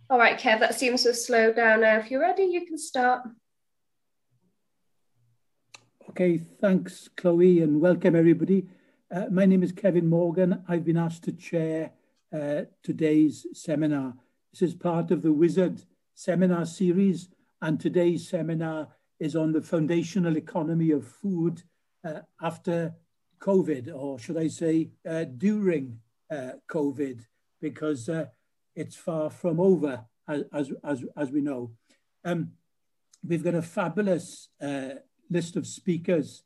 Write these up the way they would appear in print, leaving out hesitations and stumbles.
All right, Kev, that seems to have slowed down now. If you're ready, you can start. Okay, thanks, Chloe, and welcome everybody. My name is Kevin Morgan. I've been asked to chair today's seminar. This is part of the Wizard seminar series, and today's seminar is on the foundational economy of food after COVID, or should I say during COVID, because it's far from over, as we know. We've got a fabulous list of speakers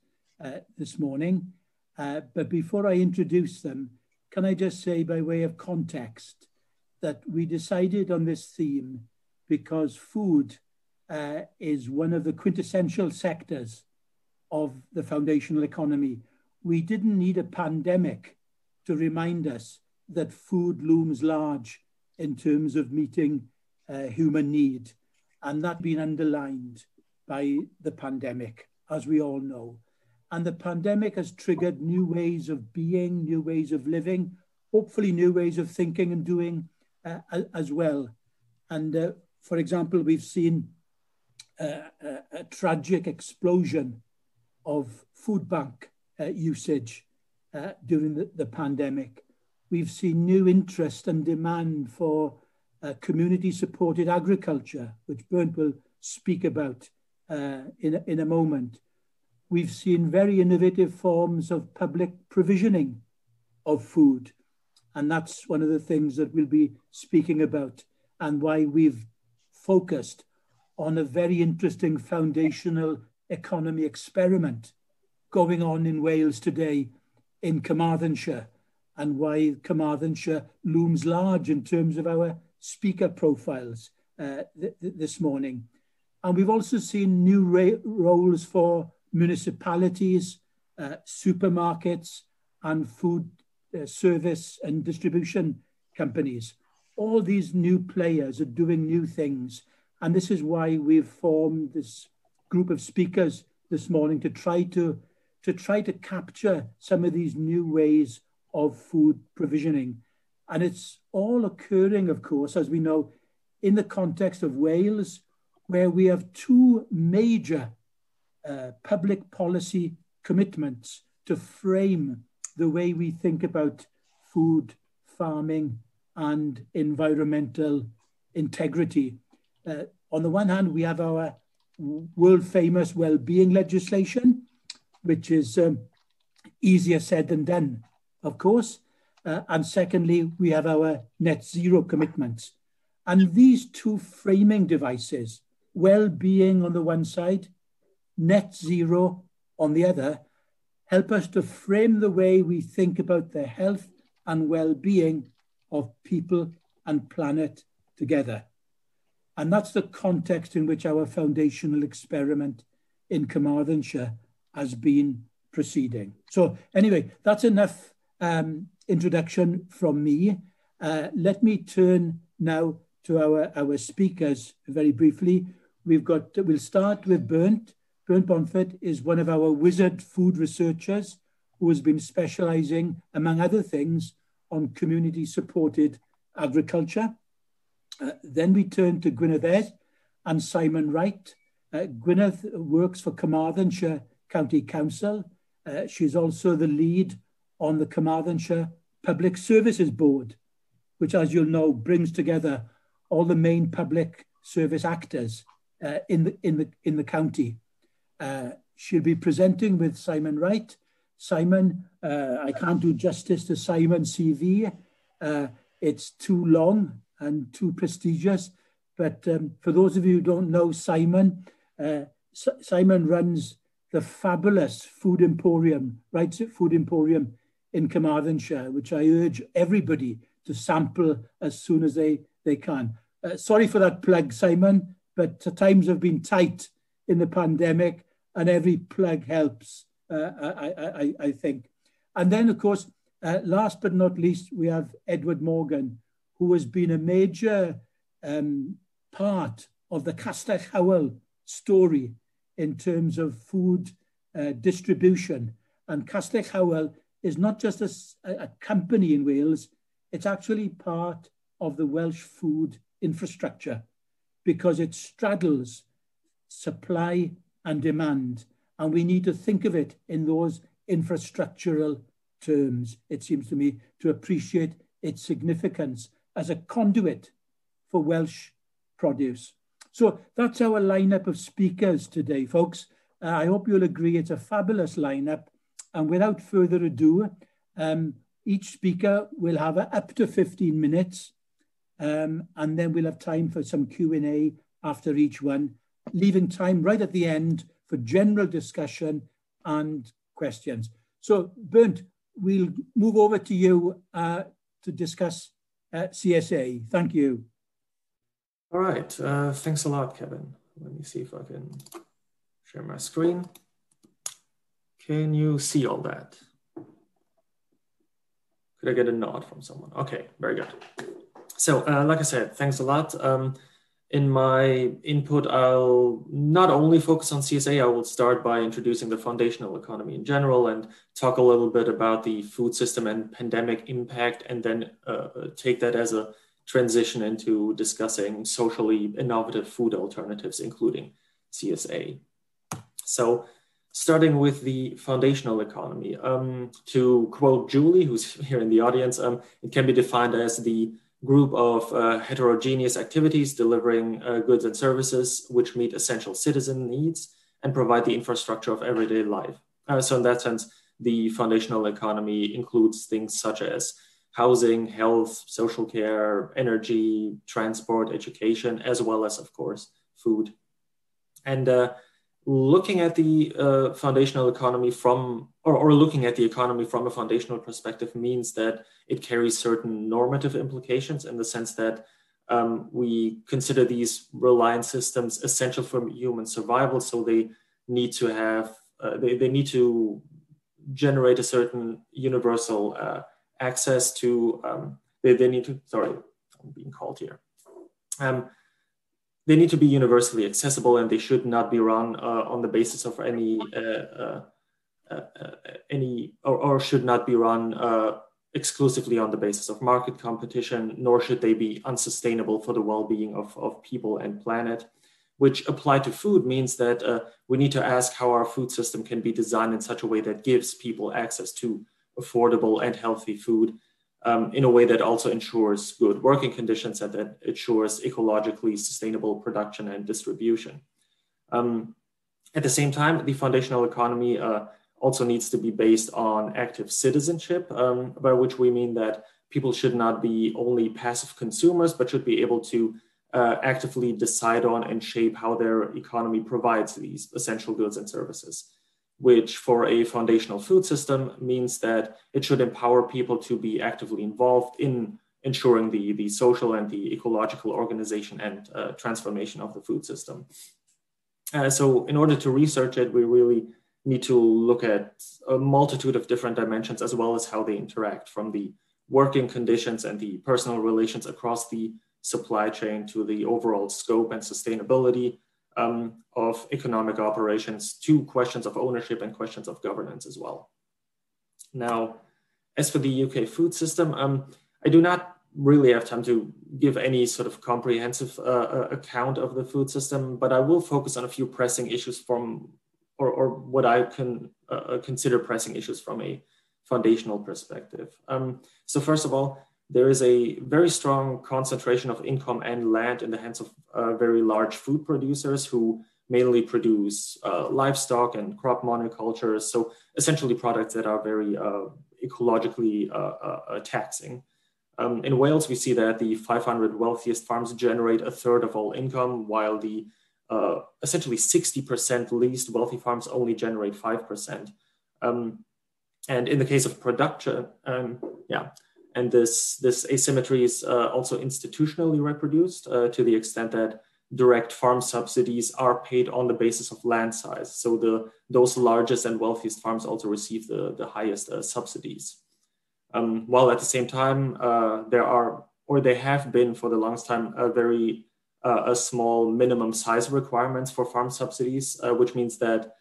this morning, but before I introduce them, can I just say by way of context that we decided on this theme because food is one of the quintessential sectors of the foundational economy. We didn't need a pandemic to remind us that food looms large in terms of meeting human need, and that's been underlined by the pandemic, as we all know. And the pandemic has triggered new ways of being, new ways of living, hopefully new ways of thinking and doing as well. And for example, we've seen a tragic explosion of food bank usage during the pandemic. We've seen new interest and demand for community-supported agriculture, which Bernd will speak about in a moment. We've seen very innovative forms of public provisioning of food. And that's one of the things that we'll be speaking about, and why we've focused on a very interesting foundational economy experiment going on in Wales today in Carmarthenshire, and why Carmarthenshire looms large in terms of our speaker profiles this morning. And we've also seen new roles for municipalities, supermarkets, and food service and distribution companies. All these new players are doing new things. And this is why we've formed this group of speakers this morning to try to capture some of these new ways of food provisioning. And it's all occurring, of course, as we know, in the context of Wales, where we have two major public policy commitments to frame the way we think about food, farming, and environmental integrity. On the one hand, we have our world famous well-being legislation, which is easier said than done, of course. And secondly, we have our net zero commitments. And these two framing devices, well-being on the one side, net zero on the other, help us to frame the way we think about the health and well-being of people and planet together. And that's the context in which our foundational experiment in Carmarthenshire has been proceeding. So anyway, that's enough introduction from me. Let me turn now to our speakers very briefly. We'll start with Bernd. Bernd Bonfort is one of our wizard food researchers who has been specializing, among other things, on community-supported agriculture. Then we turn to Gwyneth Ed and Simon Wright. Gwyneth works for Carmarthenshire County Council. She's also the lead on the Carmarthenshire Public Services Board, which, as you'll know, brings together all the main public service actors in the county. She'll be presenting with Simon Wright. Simon, I can't do justice to Simon's CV. It's too long and too prestigious. But for those of you who don't know Simon, Simon runs the fabulous food emporium, Wright's Food Emporium in Carmarthenshire, which I urge everybody to sample as soon as they can. Sorry for that plug, Simon, but times have been tight in the pandemic, and every plug helps, I think. And then, of course, last but not least, we have Edward Morgan, who has been a major part of the Castell Howell story in terms of food distribution. And Castell Howell is not just a company in Wales, it's actually part of the Welsh food infrastructure because it straddles supply and demand. And we need to think of it in those infrastructural terms, it seems to me, to appreciate its significance as a conduit for Welsh produce. So that's our lineup of speakers today, folks. I hope you'll agree it's a fabulous lineup. And without further ado, each speaker will have up to 15 minutes. And then we'll have time for some Q&A after each one, leaving time right at the end for general discussion and questions. So Bernd, we'll move over to you to discuss CSA. Thank you. All right, thanks a lot, Kevin. Let me see if I can share my screen. Can you see all that? Could I get a nod from someone? Okay, very good. So like I said, thanks a lot. In my input, I'll not only focus on CSA, I will start by introducing the foundational economy in general and talk a little bit about the food system and pandemic impact, and then take that as a transition into discussing socially innovative food alternatives, including CSA. So starting with the foundational economy, to quote Julie, who's here in the audience, it can be defined as the group of heterogeneous activities delivering goods and services which meet essential citizen needs and provide the infrastructure of everyday life. So in that sense, the foundational economy includes things such as housing, health, social care, energy, transport, education, as well as, of course, food. And looking at the foundational economy from, or looking at the economy from a foundational perspective means that it carries certain normative implications in the sense that we consider these reliant systems essential for human survival. So they need to have, they need to generate a certain universal access to, they need to, sorry, I'm being called here. They need to be universally accessible, and they should not be run on the basis of or should not be run exclusively on the basis of market competition, nor should they be unsustainable for the well-being of people and planet. Which applied to food means that we need to ask how our food system can be designed in such a way that gives people access to affordable and healthy food in a way that also ensures good working conditions and that ensures ecologically sustainable production and distribution. At the same time, the foundational economy also needs to be based on active citizenship, by which we mean that people should not be only passive consumers, but should be able to actively decide on and shape how their economy provides these essential goods and services, which for a foundational food system means that it should empower people to be actively involved in ensuring the social and the ecological organization and transformation of the food system. So in order to research it, we really need to look at a multitude of different dimensions, as well as how they interact, from the working conditions and the personal relations across the supply chain to the overall scope and sustainability of economic operations, to questions of ownership and questions of governance as well. Now, as for the UK food system, I do not really have time to give any sort of comprehensive account of the food system, but I will focus on a few pressing issues from, or what I can consider pressing issues from a foundational perspective. So first of all, there is a very strong concentration of income and land in the hands of very large food producers who mainly produce livestock and crop monocultures. So essentially products that are very ecologically taxing. In Wales, we see that the 500 wealthiest farms generate a third of all income, while the essentially 60% least wealthy farms only generate 5%. And in the case of production, and this asymmetry is also institutionally reproduced to the extent that direct farm subsidies are paid on the basis of land size. So those largest and wealthiest farms also receive the highest subsidies. While at the same time, there are, or they have been for the longest time, a small minimum size requirements for farm subsidies, which means that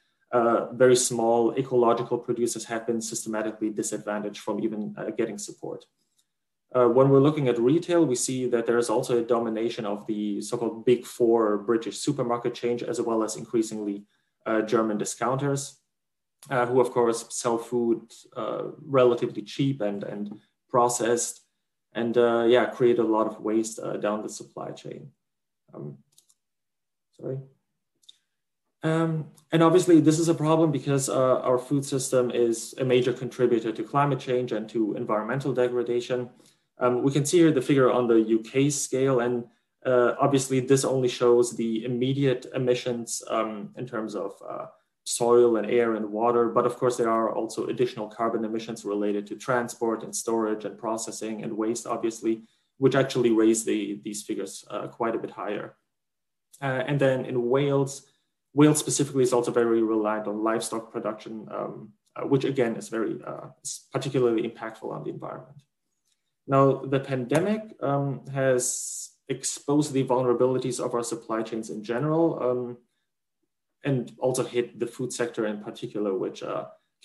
very small ecological producers have been systematically disadvantaged from even getting support. When we're looking at retail, we see that there is also a domination of the so-called big four British supermarket chains, as well as increasingly German discounters, who of course sell food relatively cheap and processed, and create a lot of waste down the supply chain. And obviously this is a problem because our food system is a major contributor to climate change and to environmental degradation. We can see here the figure on the UK scale, and obviously this only shows the immediate emissions in terms of soil and air and water, but of course there are also additional carbon emissions related to transport and storage and processing and waste, obviously, which actually raise these figures quite a bit higher. And then in Wales specifically is also very reliant on livestock production, which again is particularly impactful on the environment. Now, the pandemic has exposed the vulnerabilities of our supply chains in general, and also hit the food sector in particular, which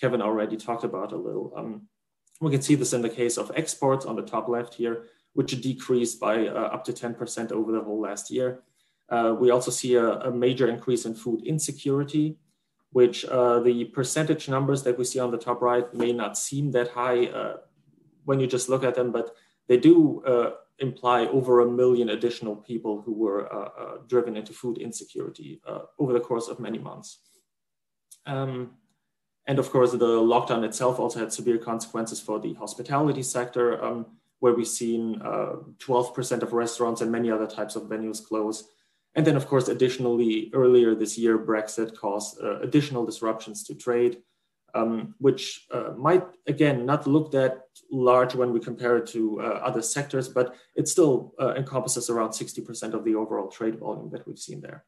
Kevin already talked about a little. We can see this in the case of exports on the top left here, which decreased by up to 10% over the whole last year. We also see a major increase in food insecurity, which the percentage numbers that we see on the top right may not seem that high when you just look at them, but they do imply over 1 million additional people who were driven into food insecurity over the course of many months. And of course, the lockdown itself also had severe consequences for the hospitality sector, where we've seen 12% of restaurants and many other types of venues close. And then, of course, additionally, earlier this year, Brexit caused additional disruptions to trade, which might, again, not look that large when we compare it to other sectors, but it still encompasses around 60% of the overall trade volume that we've seen there.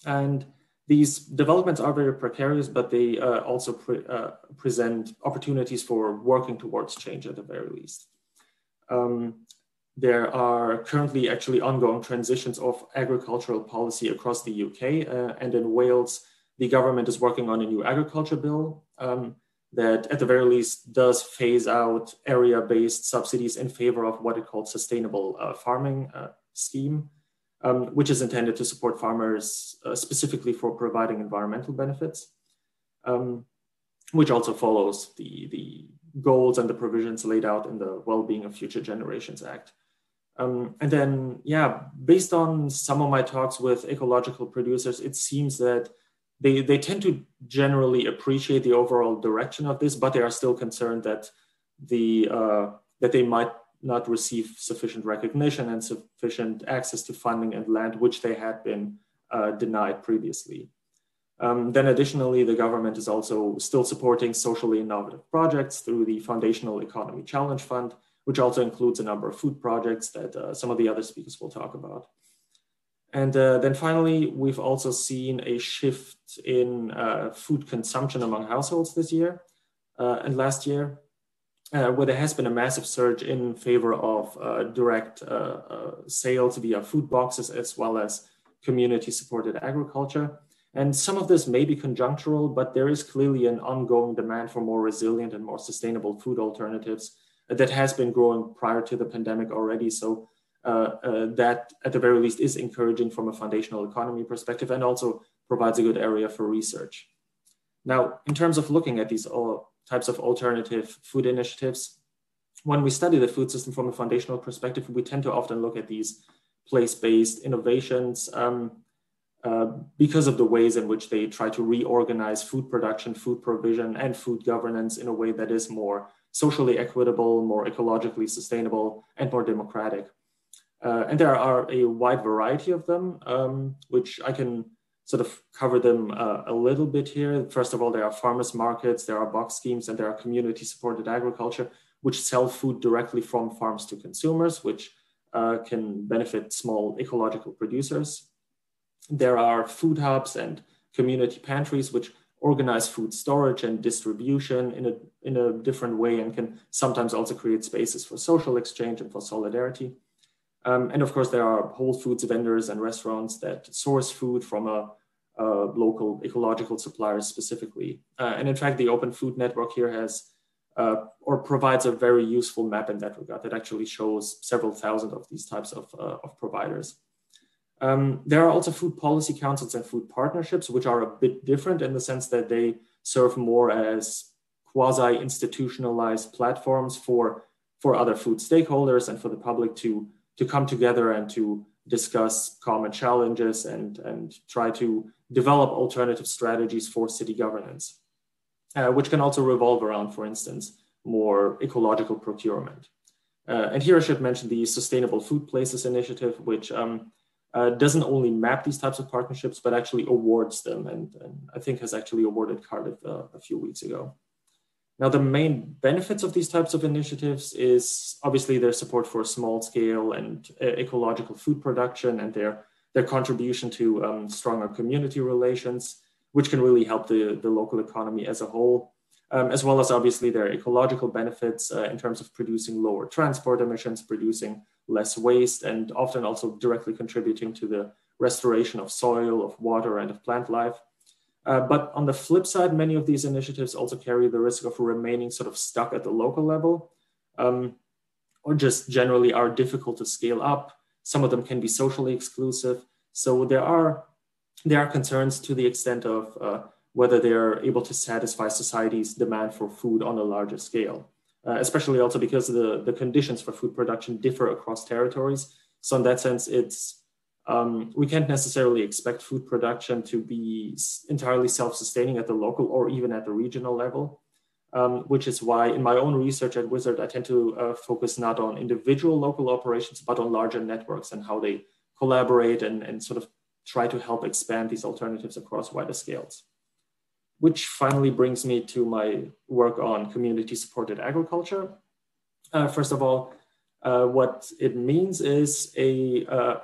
And these developments are very precarious, but they also present opportunities for working towards change at the very least. There are currently actually ongoing transitions of agricultural policy across the UK, and in Wales, the government is working on a new agriculture bill that at the very least does phase out area-based subsidies in favor of what it calls sustainable farming scheme, which is intended to support farmers specifically for providing environmental benefits, which also follows the goals and the provisions laid out in the Wellbeing of Future Generations Act. And then, based on some of my talks with ecological producers, it seems that they tend to generally appreciate the overall direction of this, but they are still concerned that that they might not receive sufficient recognition and sufficient access to funding and land, which they had been denied previously. Then additionally, the government is also still supporting socially innovative projects through the Foundational Economy Challenge Fund, which also includes a number of food projects that some of the other speakers will talk about. And then finally, we've also seen a shift in food consumption among households this year and last year, where there has been a massive surge in favor of direct sales via food boxes, as well as community-supported agriculture. And some of this may be conjunctural, but there is clearly an ongoing demand for more resilient and more sustainable food alternatives that has been growing prior to the pandemic already. So that at the very least is encouraging from a foundational economy perspective, and also provides a good area for research. Now, in terms of looking at these all types of alternative food initiatives, when we study the food system from a foundational perspective, we tend to often look at these place-based innovations because of the ways in which they try to reorganize food production, food provision, and food governance in a way that is more socially equitable, more ecologically sustainable, and more democratic. And there are a wide variety of them, which I can sort of cover them a little bit here. First of all, there are farmers markets, there are box schemes, and there are community-supported agriculture, which sell food directly from farms to consumers, which can benefit small ecological producers. There are food hubs and community pantries, which organize food storage and distribution in a different way, and can sometimes also create spaces for social exchange and for solidarity. And of course, there are Whole Foods vendors and restaurants that source food from a local ecological suppliers specifically. And in fact, the Open Food Network here has or provides a very useful map in that regard that actually shows several thousand of these types of providers. There are also food policy councils and food partnerships, which are a bit different in the sense that they serve more as quasi-institutionalized platforms for other food stakeholders and for the public to come together and to discuss common challenges and try to develop alternative strategies for city governance, which can also revolve around, for instance, more ecological procurement. And here I should mention the Sustainable Food Places Initiative, which doesn't only map these types of partnerships, but actually awards them, and I think has actually awarded Cardiff a few weeks ago. Now, the main benefits of these types of initiatives is obviously their support for small-scale and ecological food production, and their contribution to stronger community relations, which can really help the local economy as a whole, as well as obviously their ecological benefits in terms of producing lower transport emissions, producing less waste, and often also directly contributing to the restoration of soil, of water, and of plant life. But on the flip side, many of these initiatives also carry the risk of remaining sort of stuck at the local level, or just generally are difficult to scale up. Some of them can be socially exclusive. So there are concerns to the extent of whether they're able to satisfy society's demand for food on a larger scale, especially also because the conditions for food production differ across territories. So in that sense, we can't necessarily expect food production to be entirely self-sustaining at the local or even at the regional level, which is why in my own research at Wizard, I tend to focus not on individual local operations, but on larger networks and how they collaborate and sort of try to help expand these alternatives across wider scales. Which finally brings me to my work on community-supported agriculture. First of all, what it means is a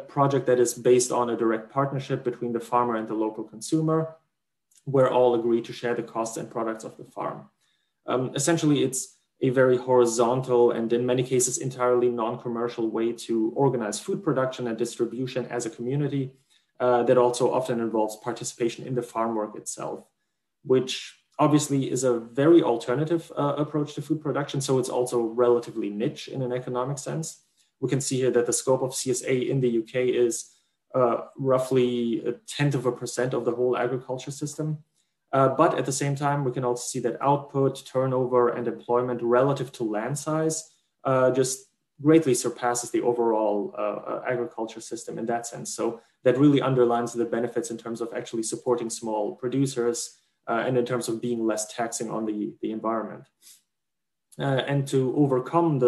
project that is based on a direct partnership between the farmer and the local consumer, where all agree to share the costs and products of the farm. Essentially, it's a very horizontal and in many cases entirely non-commercial way to organize food production and distribution as a community that also often involves participation in the farm work itself, which obviously is a very alternative approach to food production. So it's also relatively niche in an economic sense. We can see here that the scope of CSA in the UK is roughly 0.1% of the whole agriculture system. But at the same time, we can also see that output, turnover, and employment relative to land size just greatly surpasses the overall agriculture system in that sense. So that really underlines the benefits in terms of actually supporting small producers and in terms of being less taxing on the environment. And to overcome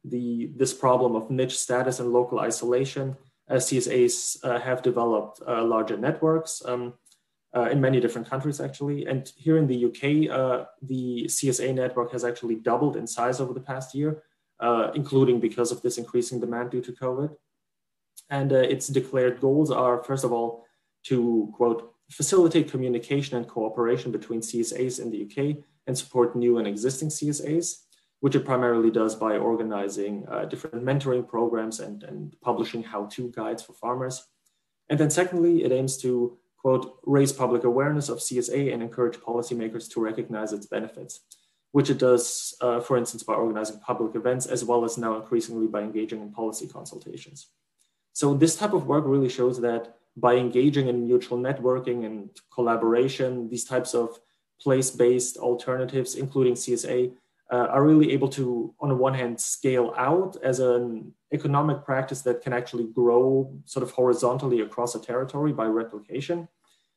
this problem of niche status and local isolation, CSAs have developed larger networks in many different countries, actually. And here in the UK, the CSA network has actually doubled in size over the past year, including because of this increasing demand due to COVID. And its declared goals are, first of all, to, quote, facilitate communication and cooperation between CSAs in the UK and support new and existing CSAs, which it primarily does by organizing different mentoring programs and publishing how-to guides for farmers. And then secondly, it aims to, quote, raise public awareness of CSA and encourage policymakers to recognize its benefits, which it does, for instance, by organizing public events, as well as now increasingly by engaging in policy consultations. So this type of work really shows that by engaging in mutual networking and collaboration, these types of place-based alternatives, including CSA, are really able to, on the one hand, scale out as an economic practice that can actually grow sort of horizontally across a territory by replication.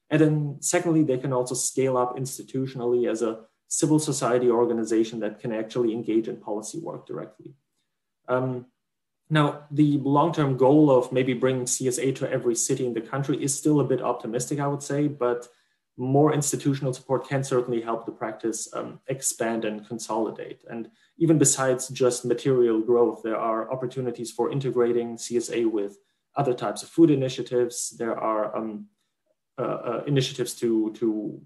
And then secondly, they can also scale up institutionally as a civil society organization that can actually engage in policy work directly. Now, the long-term goal of maybe bringing CSA to every city in the country is still a bit optimistic, I would say, but more institutional support can certainly help the practice expand and consolidate. And even besides just material growth, there are opportunities for integrating CSA with other types of food initiatives. There are initiatives to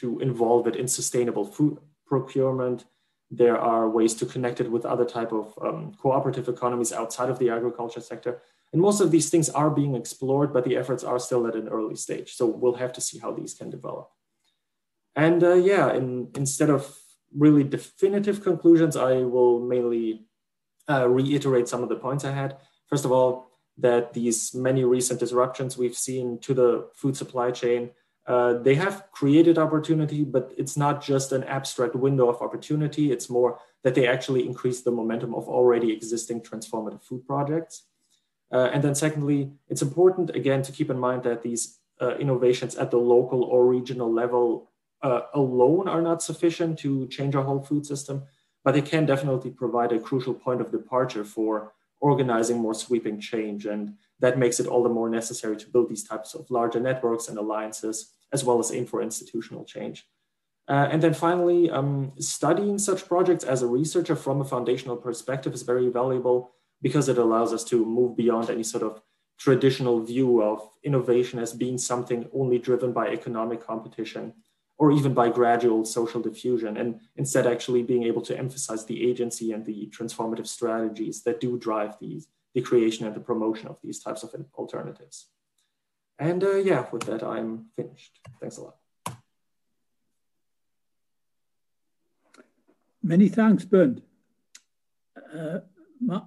involve it in sustainable food procurement. There are ways to connect it with other type of cooperative economies outside of the agriculture sector. And most of these things are being explored, but the efforts are still at an early stage. So we'll have to see how these can develop. And instead of really definitive conclusions, I will mainly reiterate some of the points I had. First of all, that these many recent disruptions we've seen to the food supply chain, they have created opportunity, but it's not just an abstract window of opportunity. It's more that they actually increase the momentum of already existing transformative food projects. And then secondly, it's important, again, to keep in mind that these innovations at the local or regional level alone are not sufficient to change our whole food system, but they can definitely provide a crucial point of departure for organizing more sweeping change. And that makes it all the more necessary to build these types of larger networks and alliances, as well as aim for institutional change. And then finally, studying such projects as a researcher from a foundational perspective is very valuable because it allows us to move beyond any sort of traditional view of innovation as being something only driven by economic competition or even by gradual social diffusion, and instead actually being able to emphasize the agency and the transformative strategies that do drive the creation and the promotion of these types of alternatives. And yeah, with that, I'm finished. Thanks a lot. Many thanks, Bernd.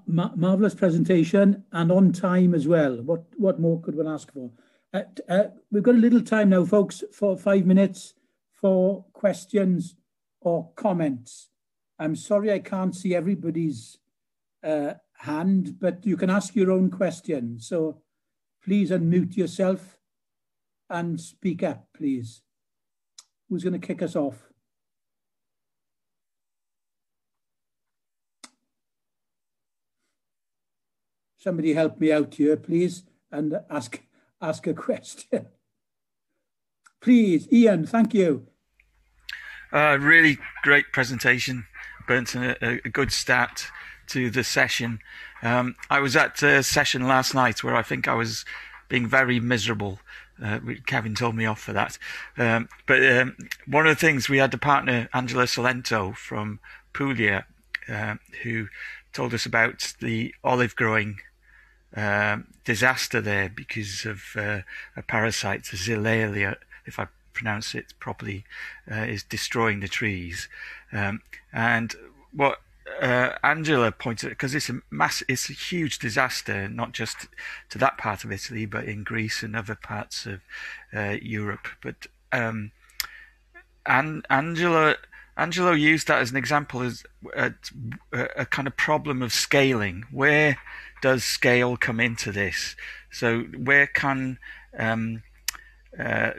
Marvelous presentation and on time as well. What more could one ask for? We've got a little time now, folks, for 5 minutes for questions or comments. I'm sorry I can't see everybody's hand, but you can ask your own question. So please unmute yourself and speak up, please. Who's going to kick us off? Somebody help me out here, please, and ask a question. Please, Ian, thank you. Really great presentation, Bernd, and a good start to the session. I was at a session last night where I think I was being very miserable. Kevin told me off for that. But one of the things, we had the partner, Angela Salento from Puglia, who told us about the olive growing disaster there because of a parasite, Zilalia, if I pronounce it properly, is destroying the trees. And what Angela pointed, because it's a huge disaster, not just to that part of Italy, but in Greece and other parts of Europe. But Angela used that as an example as a kind of problem of scaling. Where does scale come into this? So where can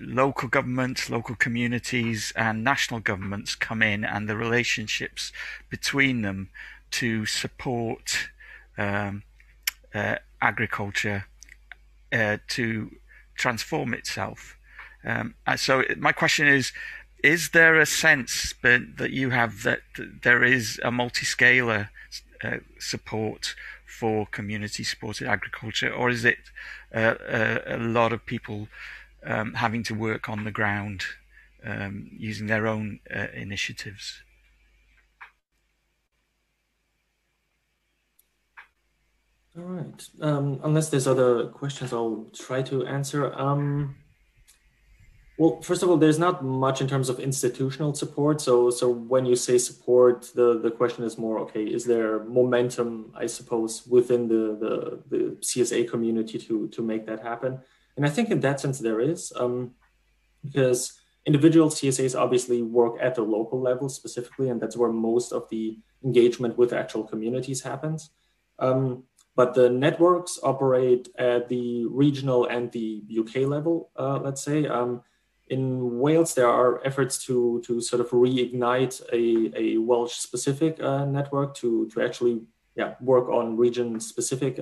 local governments, local communities and national governments come in, and the relationships between them to support agriculture to transform itself? So my question is there a sense that you have that there is a multi-scalar support for community-supported agriculture, or is it a lot of people having to work on the ground using their own initiatives? All right. Unless there's other questions, I'll try to answer. Well, first of all, there's not much in terms of institutional support. So when you say support, the question is more, okay, is there momentum, I suppose, within the CSA community to make that happen? And I think in that sense there is, because individual CSAs obviously work at the local level specifically, and that's where most of the engagement with actual communities happens. But the networks operate at the regional and the UK level, let's say. In Wales, there are efforts to sort of reignite a Welsh-specific network to actually work on region-specific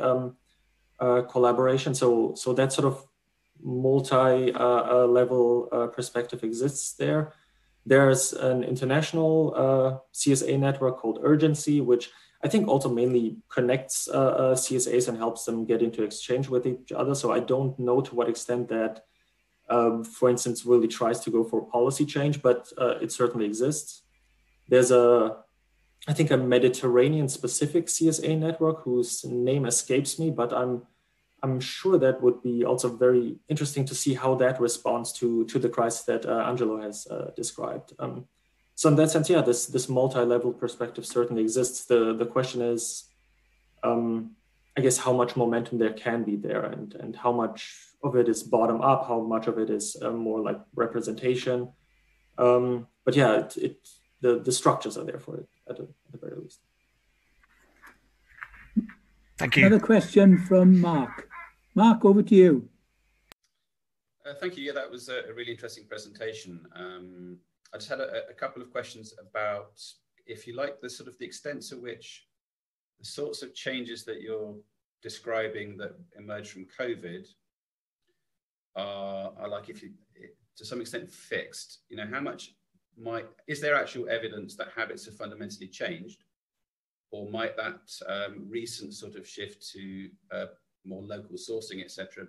collaboration. So that sort of multi-level perspective exists there. There's an international CSA network called Urgency, which I think also mainly connects CSAs and helps them get into exchange with each other. So I don't know to what extent that, for instance, really tries to go for policy change, but it certainly exists. There's I think a Mediterranean-specific CSA network whose name escapes me, but I'm sure that would be also very interesting to see how that responds to the crisis that Angelo has described. So in that sense, yeah, this multi-level perspective certainly exists. The question is, I guess, how much momentum there can be there, and how much of it is bottom up, how much of it is more like representation. But yeah, the structures are there for it at the very least. Thank you. Another question from Mark. Mark, over to you. Thank you. Yeah, that was a really interesting presentation. I just had a couple of questions about, if you like, the extent to which the sorts of changes that you're describing that emerge from COVID are like, if you, to some extent, fixed. You know, how much is there actual evidence that habits have fundamentally changed, or might that recent sort of shift to more local sourcing, etc.,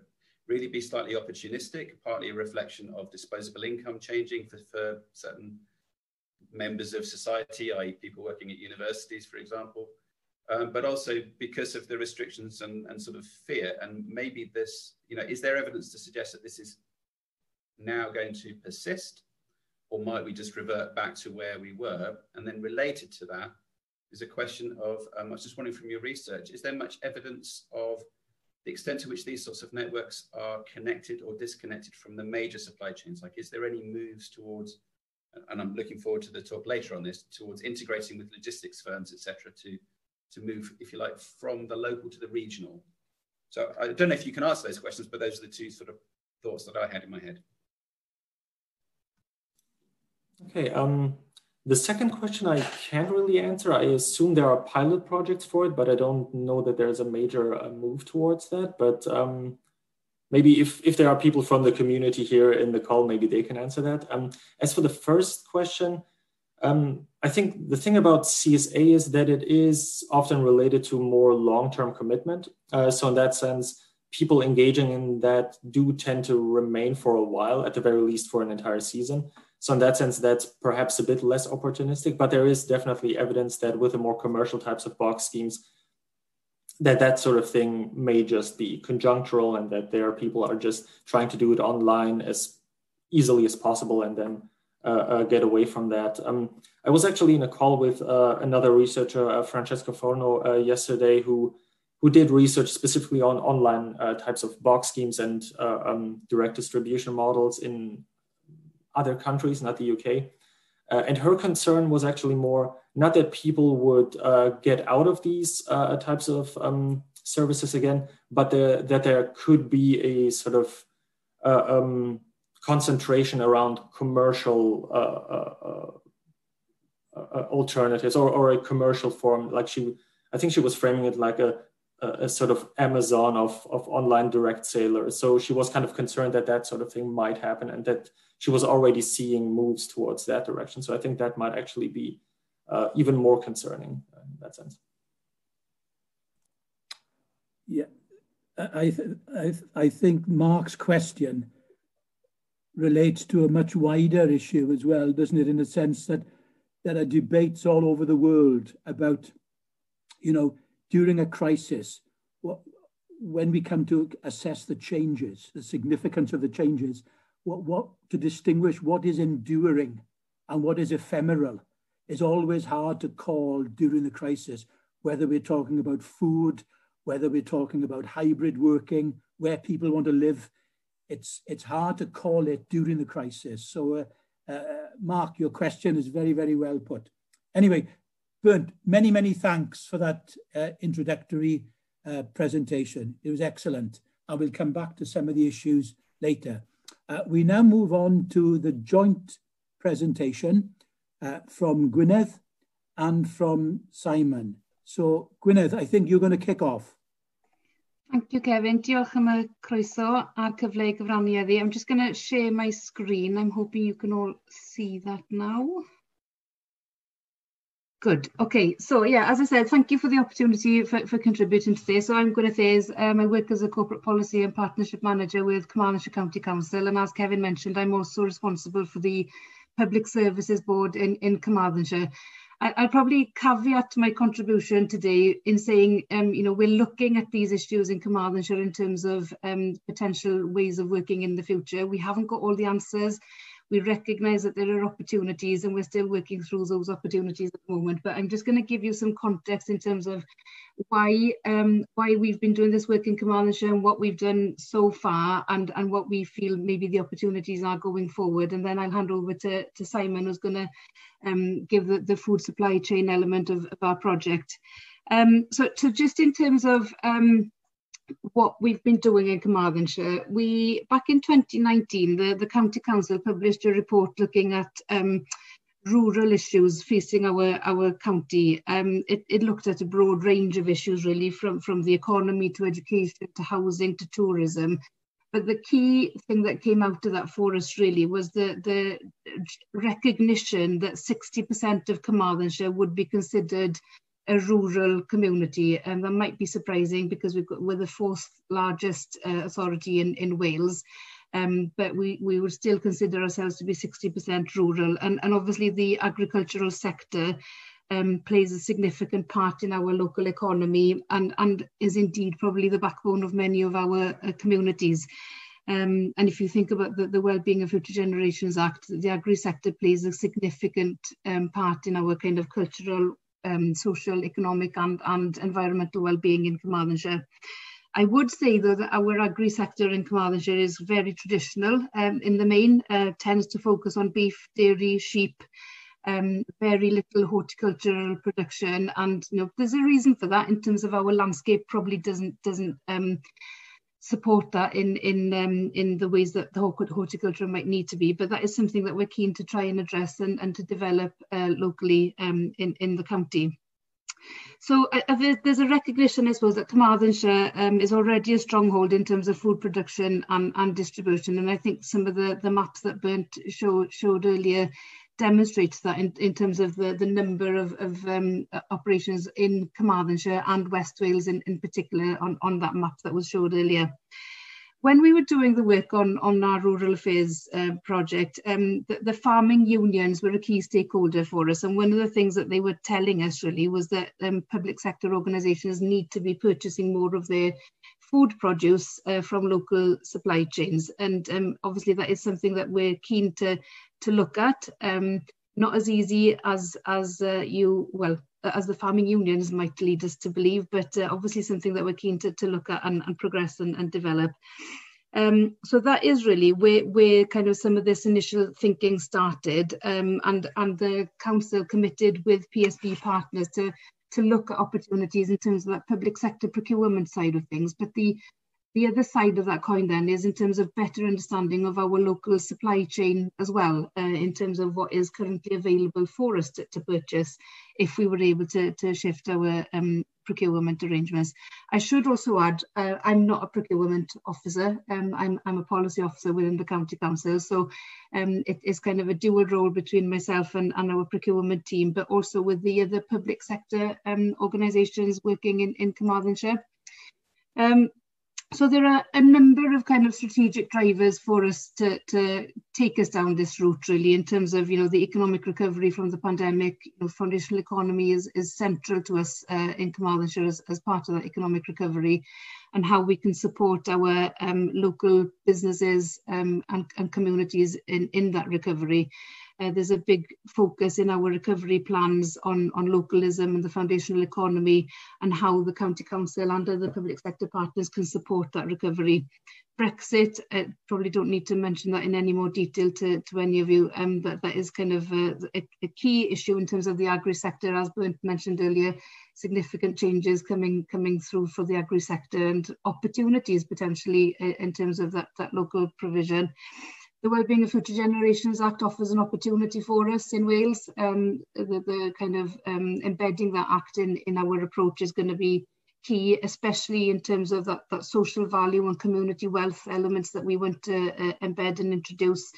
really be slightly opportunistic, partly a reflection of disposable income changing for certain members of society, i.e. people working at universities, for example, but also because of the restrictions and sort of fear. And maybe this, you know, is there evidence to suggest that this is now going to persist, or might we just revert back to where we were? And then related to that is a question of, I was just wondering from your research, is there much evidence of the extent to which these sorts of networks are connected or disconnected from the major supply chains? Like, is there any moves towards, and I'm looking forward to the talk later on this, towards integrating with logistics firms, etc., to move, if you like, from the local to the regional? So I don't know if you can answer those questions, but those are the two sort of thoughts that I had in my head. Okay, the second question I can't really answer. I assume there are pilot projects for it, but I don't know that there's a major move towards that. But maybe if there are people from the community here in the call, maybe they can answer that. As for the first question, I think the thing about CSA is that it is often related to more long-term commitment. So in that sense, people engaging in that do tend to remain for a while, at the very least for an entire season. So in that sense, that's perhaps a bit less opportunistic, but there is definitely evidence that with the more commercial types of box schemes, that sort of thing may just be conjunctural, and that there are people are just trying to do it online as easily as possible and then get away from that. I was actually in a call with another researcher, Francesco Forno, yesterday, who did research specifically on online types of box schemes and direct distribution models in other countries, not the UK. And her concern was actually more not that people would get out of these types of services again, but that there could be a sort of concentration around commercial alternatives or a commercial form. Like I think she was framing it like a sort of Amazon of online direct sailors. So she was kind of concerned that sort of thing might happen, and that she was already seeing moves towards that direction. So I think that might actually be even more concerning in that sense. Yeah, I think Mark's question relates to a much wider issue as well, doesn't it? In the sense that there are debates all over the world about, you know, during a crisis, when we come to assess the changes, the significance of the changes, what to distinguish what is enduring and what is ephemeral is always hard to call during the crisis, whether we're talking about food, whether we're talking about hybrid working, where people want to live. It's hard to call it during the crisis. So Mark, your question is very, very well put. Anyway, Bernd, many, many thanks for that introductory presentation. It was excellent. I will come back to some of the issues later. We now move on to the joint presentation from Gwyneth and from Simon. So Gwyneth, I think you're going to kick off. Thank you, Kevin. Diolch am y croeso a'r cyfle I gyfrannu heddi. I'm just going to share my screen. I'm hoping you can all see that now. Good. Okay. So yeah, as I said, thank you for the opportunity for contributing today. So I'm Gwyneth Ayres. I work as a corporate policy and partnership manager with Carmarthenshire County Council. And as Kevin mentioned, I'm also responsible for the Public Services Board in Carmarthenshire. I'll probably caveat my contribution today in saying, you know, we're looking at these issues in Carmarthenshire in terms of potential ways of working in the future. We haven't got all the answers. We recognise that there are opportunities, and we're still working through those opportunities at the moment. But I'm just going to give you some context in terms of why we've been doing this work in Carmarthenshire and what we've done so far, and what we feel maybe the opportunities are going forward. And then I'll hand over to Simon, who's going to give the food supply chain element of our project. So just in terms of what we've been doing in Carmarthenshire, back in 2019, the County Council published a report looking at rural issues facing our county. It looked at a broad range of issues, really, from the economy to education to housing to tourism. But the key thing that came out of that for us really was the recognition that 60% of Carmarthenshire would be considered a rural community, and that might be surprising because we're the fourth largest authority in Wales. But we would still consider ourselves to be 60% rural, and obviously the agricultural sector plays a significant part in our local economy, and is indeed probably the backbone of many of our communities. And if you think about the Wellbeing of Future Generations Act, the agri sector plays a significant part in our kind of cultural, social, economic and environmental well-being in Carmarthenshire. I would say, though, that our agri sector in Carmarthenshire is very traditional in the main, tends to focus on beef, dairy, sheep, very little horticultural production, and there's a reason for that in terms of our landscape probably doesn't support that in the ways that the horticulture might need to be, but that is something that we're keen to try and address and to develop locally in the county. So there's a recognition, I suppose, that Carmarthenshire is already a stronghold in terms of food production and distribution, and I think some of the maps that Bernd showed earlier demonstrates that in terms of the number of operations in Carmarthenshire and West Wales in particular on that map that was showed earlier. When we were doing the work on our rural affairs project, the farming unions were a key stakeholder for us, and one of the things that they were telling us really was that public sector organisations need to be purchasing more of their food produce from local supply chains, and obviously that is something that we're keen to look at. Not as easy as the farming unions might lead us to believe, but obviously something that we're keen to look at and progress and develop. So that is really where kind of some of this initial thinking started, and the council committed with PSB partners to look at opportunities in terms of that public sector procurement side of things. But the other side of that coin then is in terms of better understanding of our local supply chain as well, in terms of what is currently available for us to purchase if we were able to shift our procurement arrangements. I should also add, I'm not a procurement officer, I'm a policy officer within the County Council, so it is kind of a dual role between myself and our procurement team, but also with the other public sector organisations working in Carmarthenshire. So there are a number of kind of strategic drivers for us to take us down this route, really, in terms of, the economic recovery from the pandemic. Foundational economy is central to us in Carmarthenshire as part of that economic recovery, and how we can support our local businesses and communities in that recovery. There's a big focus in our recovery plans on localism and the foundational economy, and how the County Council and other public sector partners can support that recovery. Brexit, probably don't need to mention that in any more detail to any of you, but that is kind of a key issue in terms of the agri sector. As Bernd mentioned earlier, significant changes coming through for the agri sector, and opportunities potentially in terms of that local provision. The Wellbeing of Future Generations Act offers an opportunity for us in Wales. The kind of embedding that act in our approach is going to be key, especially in terms of that social value and community wealth elements that we want to embed and introduce.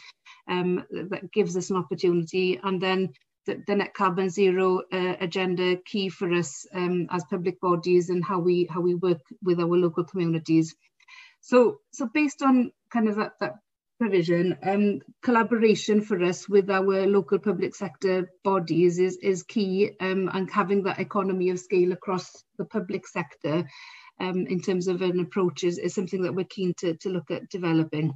That gives us an opportunity. And then the net carbon zero agenda, key for us as public bodies, and how we work with our local communities. So based on kind of that provision, collaboration for us with our local public sector bodies is key, and having that economy of scale across the public sector in terms of an approach is something that we're keen to look at developing.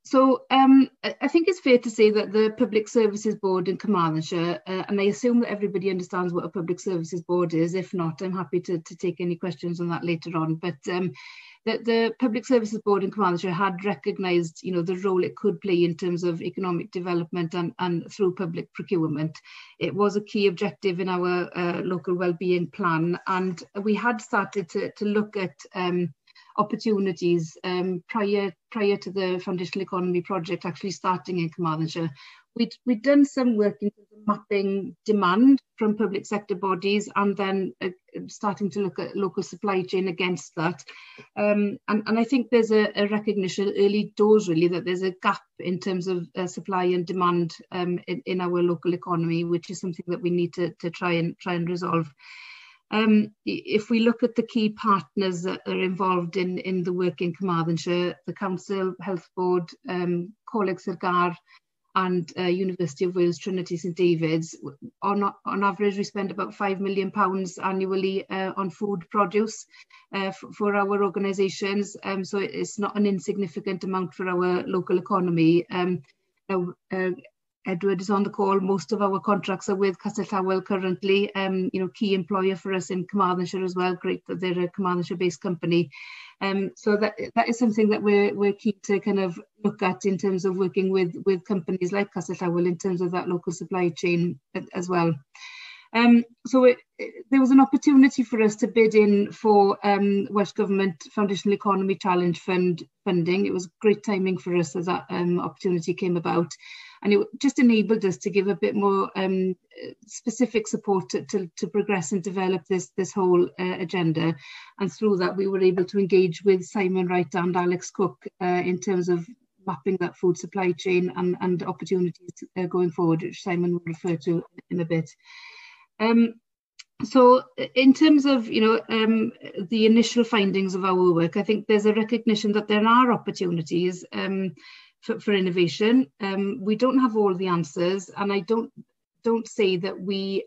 So I think it's fair to say that the Public Services Board in Carmarthenshire, and I assume that everybody understands what a Public Services Board is. If not, I'm happy to take any questions on that later on. But the Public Services Board in Carmarthenshire had recognised, the role it could play in terms of economic development and through public procurement. It was a key objective in our local wellbeing plan, and we had started to look at opportunities prior to the foundational economy project actually starting in Carmarthenshire. We'd done some work in terms of mapping demand from public sector bodies, and then starting to look at local supply chain against that. And I think there's a recognition early doors really that there's a gap in terms of supply and demand in our local economy, which is something that we need to try and resolve. If we look at the key partners that are involved in the work in Carmarthenshire, the Council, Health Board, Coleg Sir and University of Wales Trinity St David's, on average we spend about £5 million annually on food produce for our organisations, so it's not an insignificant amount for our local economy. Edward is on the call. Most of our contracts are with Castell Tawel currently, key employer for us in Carmarthenshire as well. Great that they're a Carmarthenshire-based company. So that is something that we're keen to kind of look at in terms of working with companies like Castell Tawel in terms of that local supply chain as well. So there was an opportunity for us to bid in for Welsh Government Foundational Economy Challenge Fund funding. It was great timing for us as that opportunity came about. And it just enabled us to give a bit more specific support to progress and develop this whole agenda. And through that, we were able to engage with Simon Wright and Alex Cook in terms of mapping that food supply chain and opportunities going forward, which Simon will refer to in a bit. So in terms of, the initial findings of our work, I think there's a recognition that there are opportunities for innovation. We don't have all the answers, and I don't say that we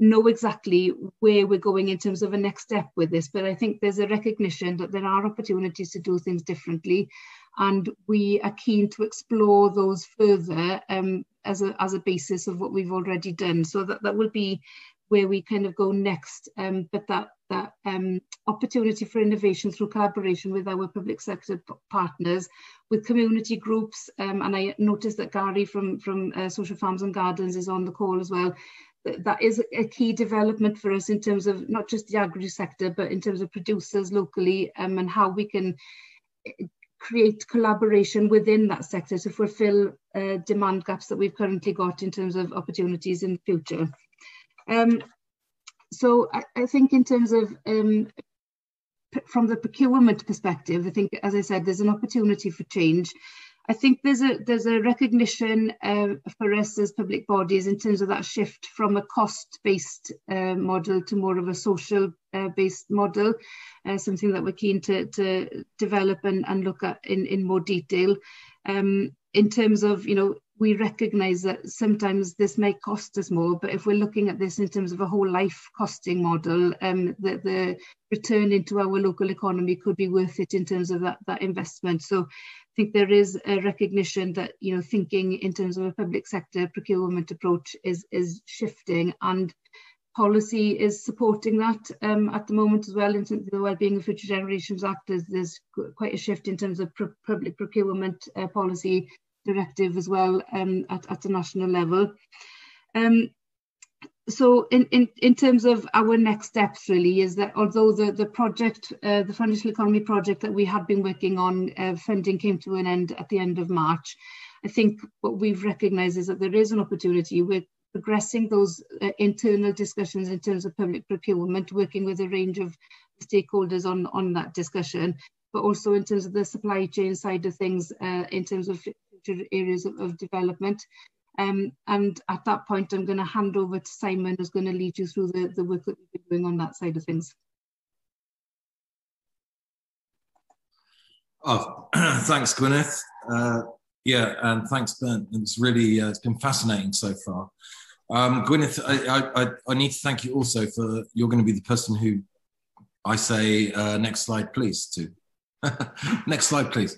know exactly where we're going in terms of a next step with this, but I think there's a recognition that there are opportunities to do things differently, and we are keen to explore those further as a basis of what we've already done. So that will be where we kind of go next, but that opportunity for innovation through collaboration with our public sector partners, with community groups, and I noticed that Gary from Social Farms and Gardens is on the call as well. That is a key development for us in terms of not just the agri sector, but in terms of producers locally, and how we can create collaboration within that sector to fulfill demand gaps that we've currently got in terms of opportunities in the future. So I think in terms of from the procurement perspective, I think, as I said, there's an opportunity for change. I think there's a recognition for us as public bodies in terms of that shift from a cost-based model to more of a social-based model, something that we're keen to develop and look at in more detail. In terms of, we recognise that sometimes this may cost us more, but if we're looking at this in terms of a whole life costing model, the return into our local economy could be worth it in terms of that investment. So I think there is a recognition that, thinking in terms of a public sector procurement approach is shifting, and policy is supporting that at the moment as well. In terms of the Wellbeing of Future Generations Act, there's quite a shift in terms of public procurement policy directive as well at the national level. So in terms of our next steps really is that although the project, the Foundational Economy project that we had been working on, funding came to an end at the end of March, I think what we've recognised is that there is an opportunity. We're progressing those internal discussions in terms of public procurement, working with a range of stakeholders on that discussion, but also in terms of the supply chain side of things, in terms of future areas of development. And at that point, I'm going to hand over to Simon, who's going to lead you through the work that we've been doing on that side of things. Oh, thanks, Gwyneth. Yeah, and thanks, Bernd. It's really, it's been fascinating so far. Gwyneth, I need to thank you also for, you're going to be the person who I say, next slide, please, to. Next slide, please.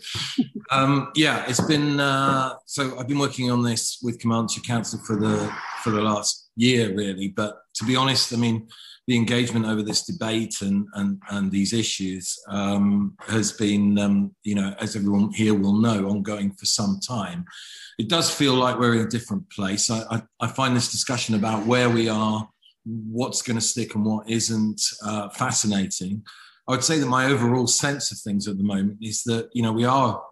Yeah, it's been so I've been working on this with Commandantship Council for the last year, really. But to be honest, I mean, the engagement over this debate and these issues has been, you know, as everyone here will know, ongoing for some time. It does feel like we're in a different place. I find this discussion about where we are, what's going to stick and what isn't, fascinating. I would say that my overall sense of things at the moment is that, you know, we are,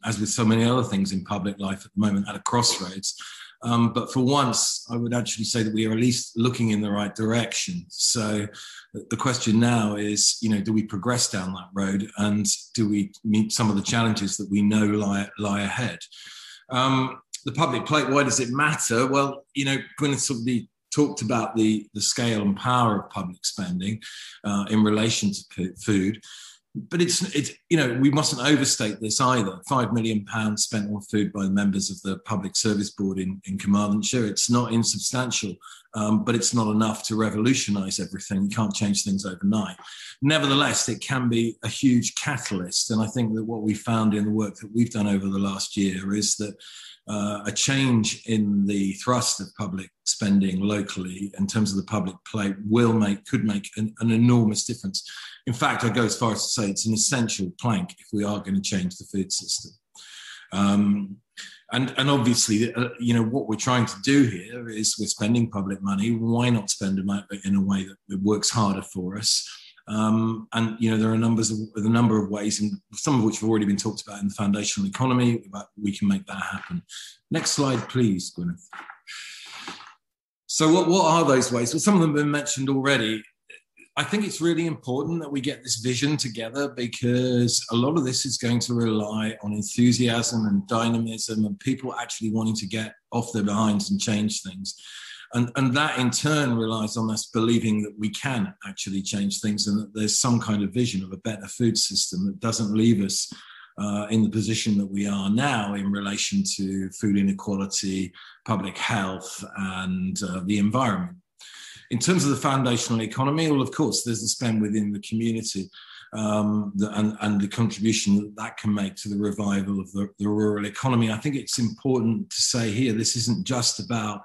as with so many other things in public life at the moment, at a crossroads. But for once, I would actually say that we are at least looking in the right direction. So the question now is, you know, do we progress down that road, and do we meet some of the challenges that we know lie ahead? The public plate, why does it matter? Well, you know, Gwyneth sort of talked about the scale and power of public spending in relation to food. But it's you know, we mustn't overstate this either. £5 million spent on food by the members of the Public Service Board in Carmarthenshire. It's not insubstantial, but it's not enough to revolutionise everything. You can't change things overnight. Nevertheless, it can be a huge catalyst. And I think that what we found in the work that we've done over the last year is that a change in the thrust of public spending locally in terms of the public plate could make an enormous difference. In fact, I go as far as to say it's an essential plank if we are going to change the food system. And obviously, you know, what we're trying to do here is we're spending public money. Why not spend it in a way that works harder for us? And, you know, there are a number of ways, and some of which have already been talked about in the foundational economy, but we can make that happen. Next slide, please, Gwyneth. So what are those ways? Well, some of them have been mentioned already. I think it's really important that we get this vision together, because a lot of this is going to rely on enthusiasm and dynamism and people actually wanting to get off their behinds and change things. And that in turn relies on us believing that we can actually change things, and that there's some kind of vision of a better food system that doesn't leave us in the position that we are now in relation to food inequality, public health, and the environment. In terms of the foundational economy, well, of course, there's the spend within the community and the contribution that can make to the revival of the rural economy. I think it's important to say here, this isn't just about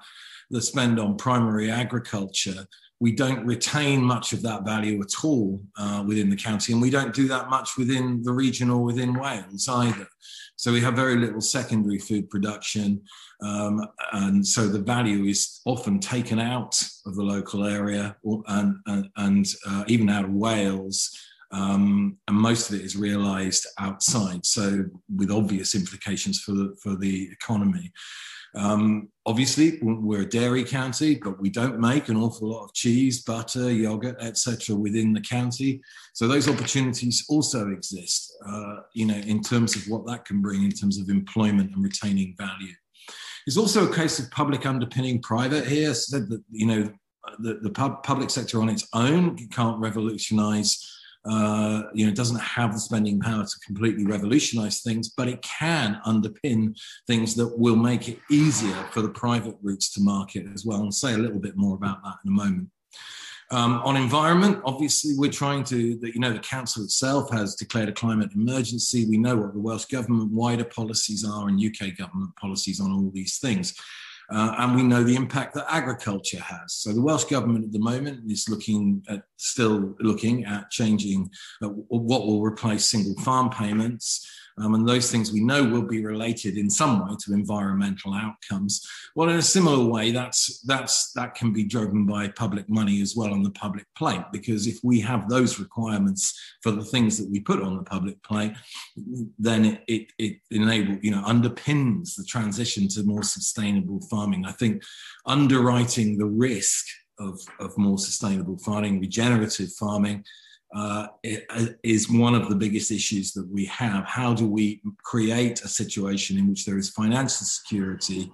the spend on primary agriculture. We don't retain much of that value at all within the county, and we don't do that much within the region or within Wales either. So we have very little secondary food production, and so the value is often taken out of the local area and even out of Wales, and most of it is realised outside, so with obvious implications for the economy. Obviously, we're a dairy county, but we don't make an awful lot of cheese, butter, yogurt, etc. within the county. So those opportunities also exist, you know, in terms of what that can bring in terms of employment and retaining value. There's also a case of public underpinning private here. Said that, you know, the public sector on its own can't revolutionise. You know, it doesn't have the spending power to completely revolutionize things, but it can underpin things that will make it easier for the private routes to market as well. And I'll say a little bit more about that in a moment. On environment, obviously, we're trying to, you know, the council itself has declared a climate emergency. We know what the Welsh government wider policies are and UK government policies on all these things. And we know the impact that agriculture has. So the Welsh government at the moment is still looking at changing what will replace single farm payments. And those things we know will be related in some way to environmental outcomes. Well, in a similar way, that can be driven by public money as well on the public plate, because if we have those requirements for the things that we put on the public plate, then it underpins the transition to more sustainable farming. I think underwriting the risk of more sustainable farming, regenerative farming, is one of the biggest issues that we have. How do we create a situation in which there is financial security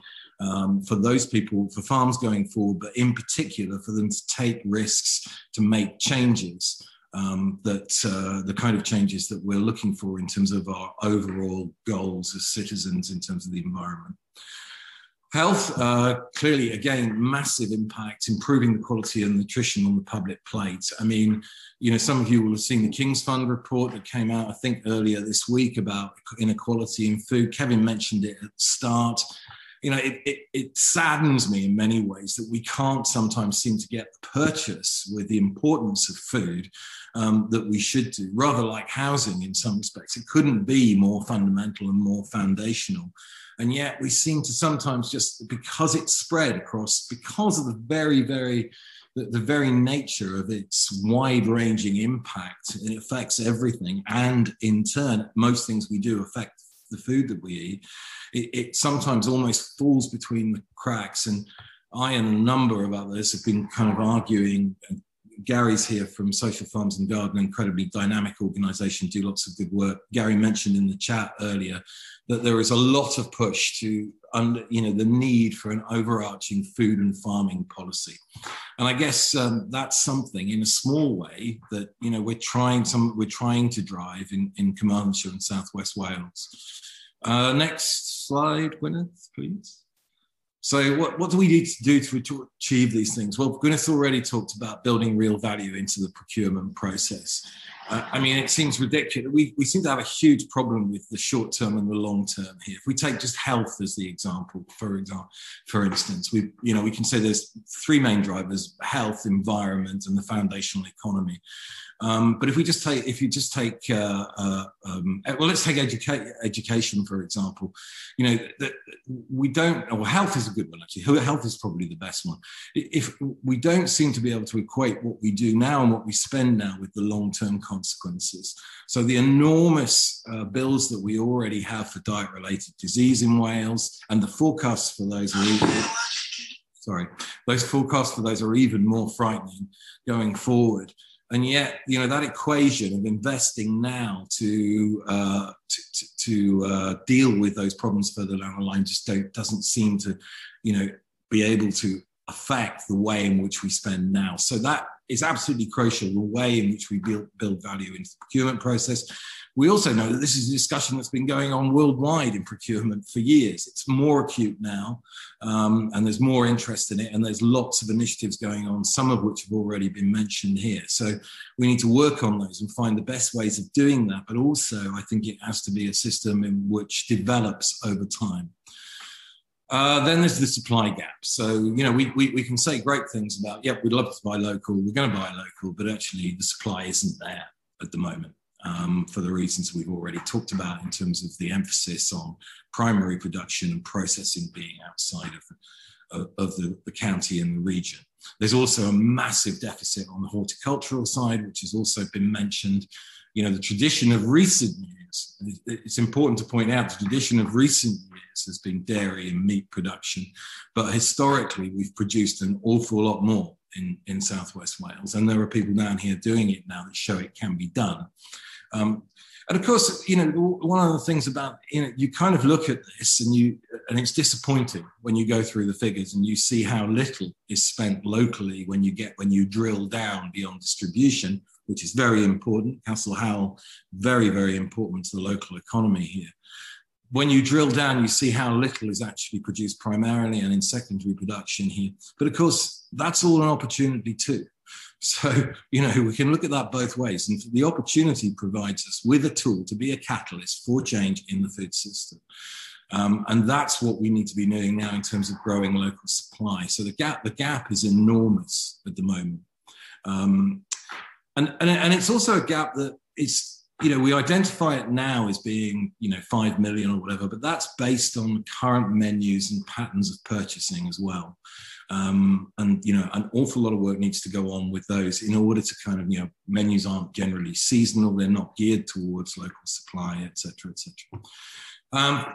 for those people, for farms going forward, but in particular for them to take risks, to make changes, the kind of changes that we're looking for in terms of our overall goals as citizens in terms of the environment. Health, clearly, again, massive impact, improving the quality and nutrition on the public plate. I mean, some of you will have seen the King's Fund report that came out, I think, earlier this week about inequality in food. Kevin mentioned it at the start. It saddens me in many ways that we can't sometimes seem to get the purchase with the importance of food that we should do, rather like housing in some respects. It couldn't be more fundamental and more foundational. And yet we seem to sometimes just, because it's spread across, because of the very nature of its wide-ranging impact, it affects everything. And in turn, most things we do affect the food that we eat. It sometimes almost falls between the cracks. And I and a number of others have been kind of arguing. Gary's here from Social Farms and Garden, incredibly dynamic organisation, do lots of good work. Gary mentioned in the chat earlier that there is a lot of push to, the need for an overarching food and farming policy. And I guess that's something in a small way that, we're trying to drive in Carmarthenshire and South West Wales. Next slide, Gwyneth, please. So what do we need to do to achieve these things? Well, Gwyneth already talked about building real value into the procurement process. It seems ridiculous. We seem to have a huge problem with the short term and the long term here. If we take just health as the example, for instance, we can say there's three main drivers: health, environment, and the foundational economy. But if you just take, let's take education, for example. Health is a good one, actually. Health is probably the best one. If we don't seem to be able to equate what we do now and what we spend now with the long-term consequences. So the enormous bills that we already have for diet-related disease in Wales, and the forecasts for those are even more frightening going forward. And yet, that equation of investing now to deal with those problems further down the line just doesn't seem to, be able to affect the way in which we spend now. So that is absolutely crucial, the way in which we build value into the procurement process. We also know that this is a discussion that's been going on worldwide in procurement for years. It's more acute now, and there's more interest in it, and there's lots of initiatives going on, some of which have already been mentioned here. So we need to work on those and find the best ways of doing that, but also I think it has to be a system in which develops over time. Then there's the supply gap. So, we can say great things about, we'd love to buy local, we're going to buy local, but actually the supply isn't there at the moment. For the reasons we've already talked about in terms of the emphasis on primary production and processing being outside of the county and the region. There's also a massive deficit on the horticultural side, which has also been mentioned. The tradition of recent years, it's important to point out, the tradition of recent years has been dairy and meat production, but historically we've produced an awful lot more in South West Wales, and there are people down here doing it now that show it can be done. And of course, one of the things about, you kind of look at this and it's disappointing when you go through the figures and you see how little is spent locally when you drill down beyond distribution, which is very important. Councillor Howell, very, very important to the local economy here. When you drill down, you see how little is actually produced primarily and in secondary production here. But of course, that's all an opportunity too. So, we can look at that both ways. And the opportunity provides us with a tool to be a catalyst for change in the food system. And that's what we need to be doing now in terms of growing local supply. So the gap is enormous at the moment. And it's also a gap that is, we identify it now as being, 5 million or whatever, but that's based on current menus and patterns of purchasing as well. And an awful lot of work needs to go on with those in order to kind of, menus aren't generally seasonal, they're not geared towards local supply, et cetera, et cetera.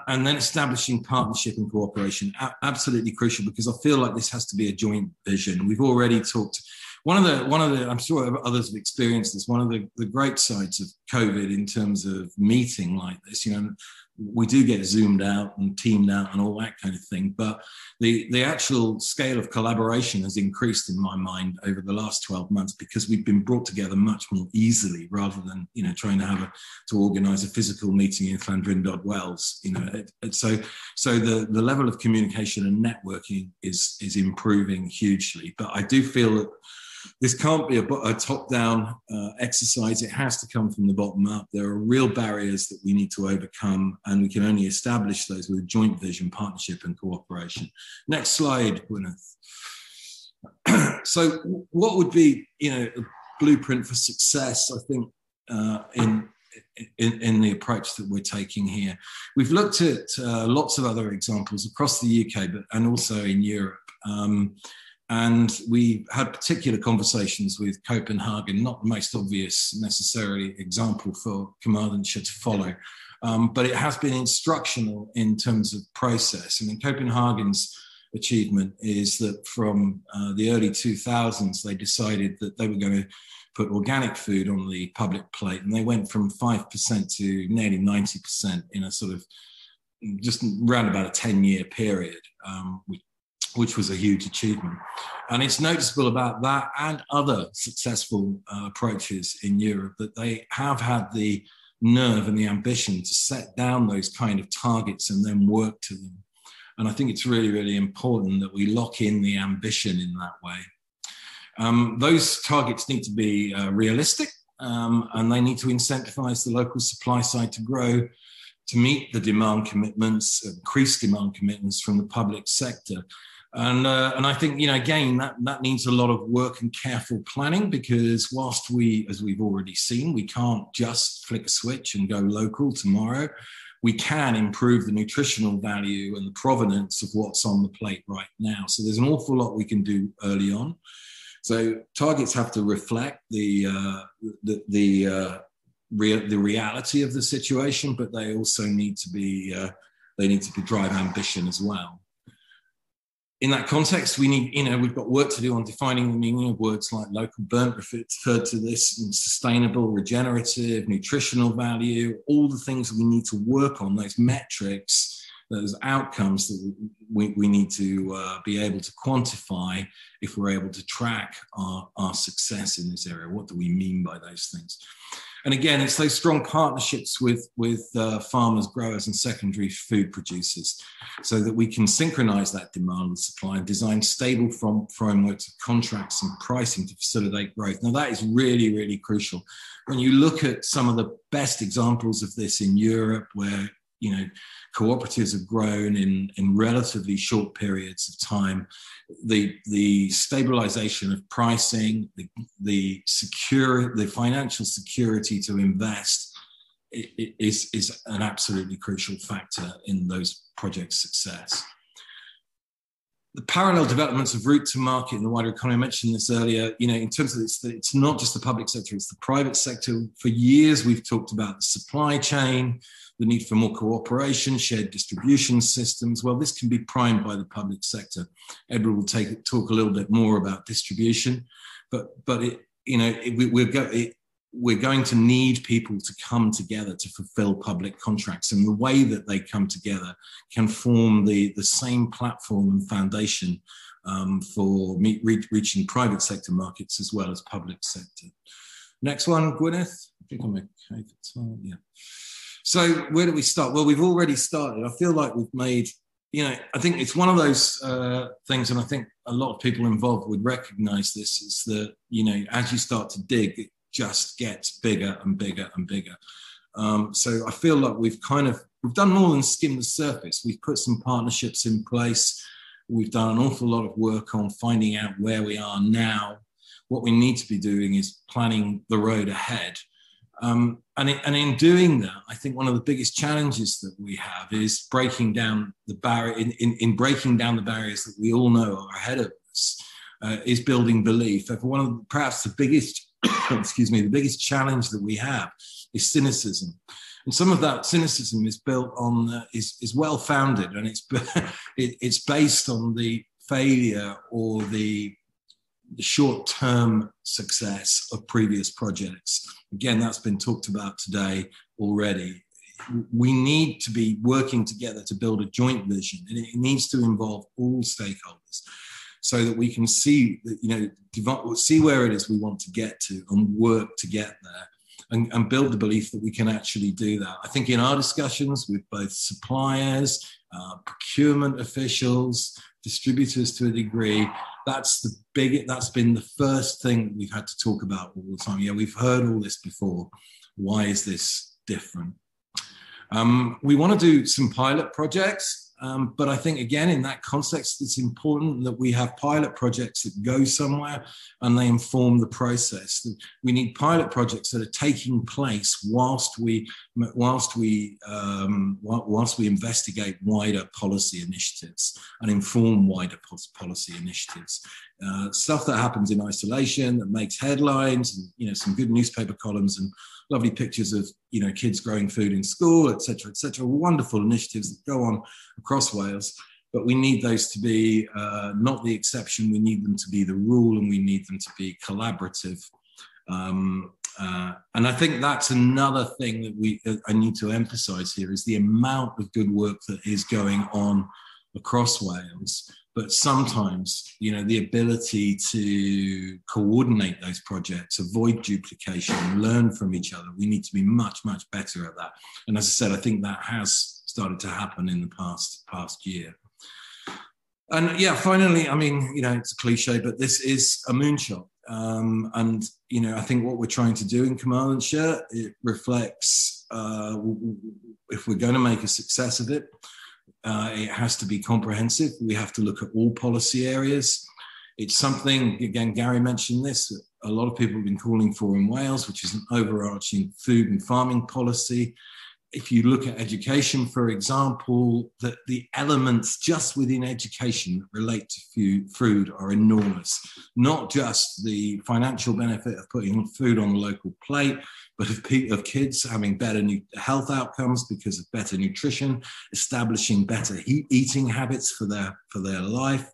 And then establishing partnership and cooperation, absolutely crucial, because I feel like this has to be a joint vision. We've already talked. One of the, I'm sure others have experienced this. One of the great sides of COVID in terms of meeting like this. You know, we do get zoomed out and teamed out and all that kind of thing, but the actual scale of collaboration has increased in my mind over the last 12 months because we've been brought together much more easily rather than, you know, trying to organize a physical meeting in Llandrindod Wells. You know, so the level of communication and networking is improving hugely. But I do feel that this can't be a top-down exercise. It has to come from the bottom up. There are real barriers that we need to overcome, and we can only establish those with joint vision, partnership, and cooperation. Next slide, Gwyneth. So what would be, you know, a blueprint for success, I think, in the approach that we're taking here? We've looked at lots of other examples across the UK, and also in Europe. And we had particular conversations with Copenhagen, not the most obvious necessarily example for Carmarthenshire to follow, but it has been instructional in terms of process. I mean, Copenhagen's achievement is that from the early 2000s, they decided that they were going to put organic food on the public plate, and they went from 5% to nearly 90% in a sort of just around about a 10-year period, which was a huge achievement. And it's noticeable about that and other successful approaches in Europe that they have had the nerve and the ambition to set down those kind of targets and then work to them. And I think it's really, really important that we lock in the ambition in that way. Those targets need to be realistic, and they need to incentivize the local supply side to grow to meet the demand commitments, increased demand commitments from the public sector. And I think, you know, again, that needs a lot of work and careful planning, because whilst we, as we've already seen, we can't just flick a switch and go local tomorrow, we can improve the nutritional value and the provenance of what's on the plate right now. So there's an awful lot we can do early on. So targets have to reflect the reality of the situation, but they also need to be drive ambition as well. In that context, we need, you know, we've got work to do on defining the meaning of words like local, burnt, referred to this, and sustainable, regenerative, nutritional value, all the things that we need to work on, those metrics, those outcomes that we need to be able to quantify if we're able to track our success in this area. What do we mean by those things? And again, it's those strong partnerships with farmers, growers, and secondary food producers, so that we can synchronize that demand with supply and design stable frameworks of contracts and pricing to facilitate growth. Now, that is really, really crucial. When you look at some of the best examples of this in Europe, where, you know, cooperatives have grown in relatively short periods of time, the stabilization of pricing, the financial security to invest is an absolutely crucial factor in those projects' success. The parallel developments of route to market in the wider economy, I mentioned this earlier, you know, in terms of it's not just the public sector, it's the private sector. For years, we've talked about the supply chain, the need for more cooperation, shared distribution systems. Well, this can be primed by the public sector. Edward will talk a little bit more about distribution, but we're going to need people to come together to fulfill public contracts, and the way that they come together can form the same platform and foundation for reaching private sector markets as well as public sector. Next one, Gwyneth. I think I'm okay for time. Yeah. So where do we start? Well, we've already started. I feel like we've made, you know, I think it's one of those things, and I think a lot of people involved would recognize this, is that, you know, as you start to dig, it just gets bigger and bigger and bigger. So I feel like we've done more than skim the surface. We've put some partnerships in place. We've done an awful lot of work on finding out where we are now. What we need to be doing is planning the road ahead. And in doing that, I think one of the biggest challenges that we have is breaking down the barrier. In breaking down the barriers that we all know are ahead of us, is building belief. One of perhaps the biggest, the biggest challenge that we have is cynicism, and some of that cynicism is built on is well founded, and it's based on the failure or the short-term success of previous projects. Again, that's been talked about today already. We need to be working together to build a joint vision, and it needs to involve all stakeholders so that we can see, see where it is we want to get to and work to get there. And build the belief that we can actually do that. I think in our discussions with both suppliers, procurement officials, distributors to a degree, that's been the first thing that we've had to talk about all the time. Yeah, we've heard all this before. Why is this different? We want to do some pilot projects. But I think, again, in that context, it's important that we have pilot projects that go somewhere and they inform the process. We need pilot projects that are taking place whilst we investigate wider policy initiatives and inform wider policy initiatives. Stuff that happens in isolation, that makes headlines, and some good newspaper columns and lovely pictures of kids growing food in school, etc., wonderful initiatives that go on across Wales. But we need those to be not the exception. We need them to be the rule, and we need them to be collaborative. And I think that's another thing that I need to emphasise here is the amount of good work that is going on across Wales. But sometimes, the ability to coordinate those projects, avoid duplication, learn from each other, we need to be much, much better at that. And as I said, I think that has started to happen in the past year. And yeah, finally, it's a cliche, but this is a moonshot. And I think what we're trying to do in Carmarthenshire, it reflects, if we're going to make a success of it, it has to be comprehensive. We have to look at all policy areas. It's something, again, Gary mentioned this, that a lot of people have been calling for in Wales, which is an overarching food and farming policy. If you look at education, for example, that the elements just within education that relate to food are enormous. Not just the financial benefit of putting food on the local plate, but of kids having better health outcomes because of better nutrition, establishing better eating habits for their life,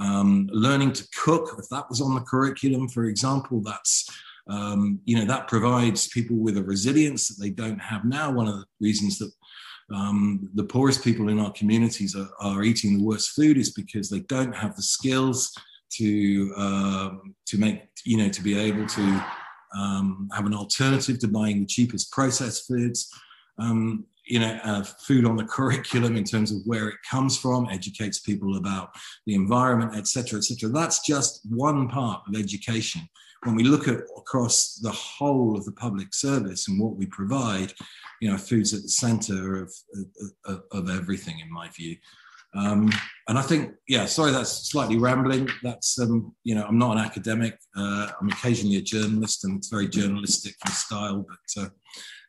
learning to cook. If that was on the curriculum, for example, that's that provides people with a resilience that they don't have now. One of the reasons that the poorest people in our communities are eating the worst food is because they don't have the skills to be able to have an alternative to buying the cheapest processed foods. Food on the curriculum in terms of where it comes from, educates people about the environment, etc., etc. That's just one part of education. When we look at across the whole of the public service and what we provide, food's at the centre of everything, in my view. And I think, sorry, that's slightly rambling. That's, I'm not an academic. I'm occasionally a journalist, and it's very journalistic in style. But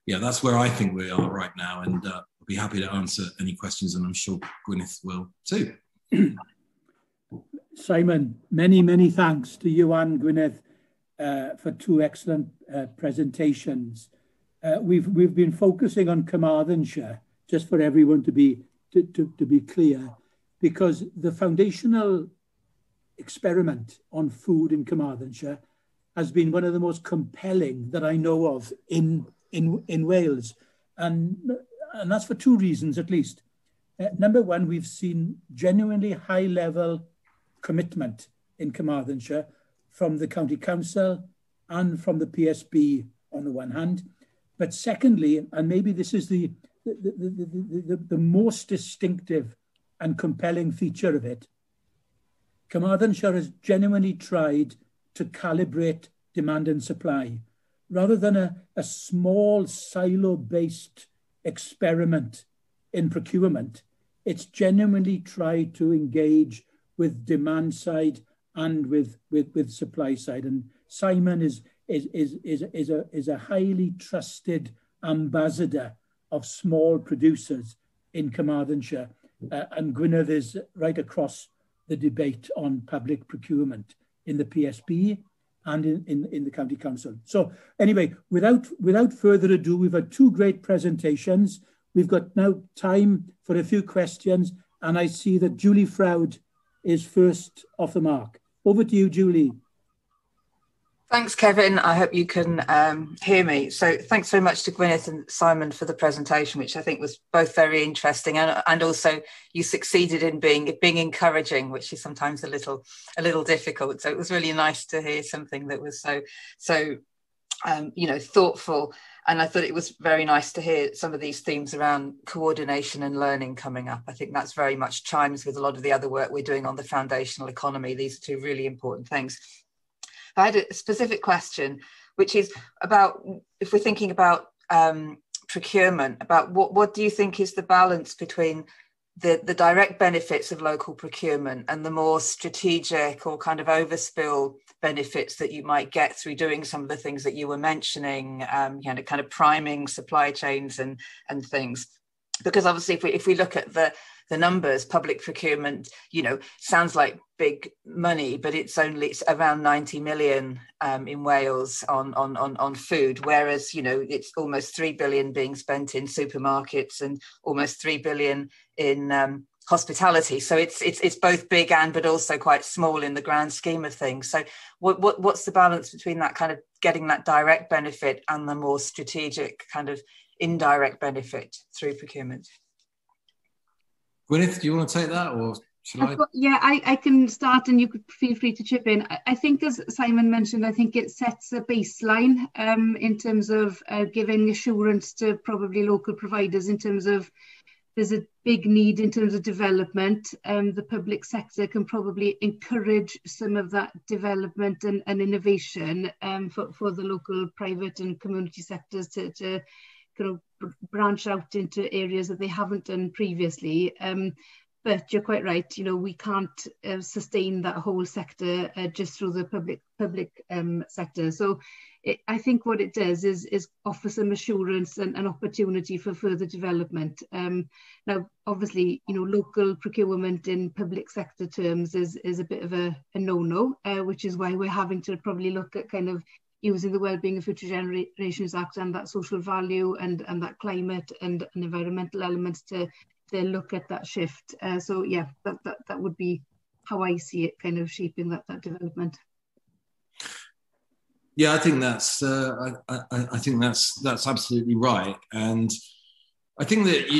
that's where I think we are right now. And I'll be happy to answer any questions, and I'm sure Gwyneth will too. Simon, many, many thanks to you and Gwyneth for two excellent presentations. We've been focusing on Carmarthenshire, just for everyone to be clear, because the foundational experiment on food in Carmarthenshire has been one of the most compelling that I know of in Wales, and that's for two reasons at least. Number one, we've seen genuinely high-level commitment in Carmarthenshire from the County Council and from the PSB on the one hand, but secondly, and maybe this is the most distinctive and compelling feature of it, Carmarthenshire has genuinely tried to calibrate demand and supply, rather than a small silo-based experiment in procurement. It's genuinely tried to engage with demand side and with supply side. And Simon is a highly trusted ambassador of small producers in Carmarthenshire, and Gwyneth is right across the debate on public procurement in the PSB and in the County Council. So anyway, without further ado, we've had two great presentations. We've got now time for a few questions, and I see that Julie Froud is first off the mark. Over to you, Julie. Thanks, Kevin. I hope you can hear me. So thanks very much to Gwyneth and Simon for the presentation, which I think was both very interesting, and also you succeeded in being encouraging, which is sometimes a little difficult. So it was really nice to hear something that was so thoughtful. And I thought it was very nice to hear some of these themes around coordination and learning coming up. I think that's very much chimes with a lot of the other work we're doing on the foundational economy. These are two really important things. I had a specific question, which is about, if we're thinking about procurement, about what do you think is the balance between the direct benefits of local procurement and the more strategic or kind of overspill benefits that you might get through doing some of the things that you were mentioning, kind of priming supply chains and things? Because obviously if we look at the numbers, public procurement, sounds like big money, but it's around 90 million in Wales on food, whereas it's almost 3 billion being spent in supermarkets and almost 3 billion in hospitality. So it's both big but also quite small in the grand scheme of things. So what's the balance between that kind of getting that direct benefit and the more strategic kind of indirect benefit through procurement? Gwyneth, do you want to take that, or should I? Yeah, I can start, and you could feel free to chip in. I think, as Simon mentioned, I think it sets a baseline in terms of giving assurance to probably local providers in terms of there's a big need in terms of development. The public sector can probably encourage some of that development and innovation for the local private and community sectors to kind of branch out into areas that they haven't done previously. But you're quite right, we can't sustain that whole sector just through the public sector. So I think what it does is offer some assurance and an opportunity for further development. Now, obviously, local procurement in public sector terms is a bit of a no-no, which is why we're having to probably look at kind of using the Wellbeing of Future Generations Act and that social value and that climate and environmental elements to look at that shift. So yeah, that would be how I see it kind of shaping that development. Yeah, I think that's I think that's absolutely right, and I think that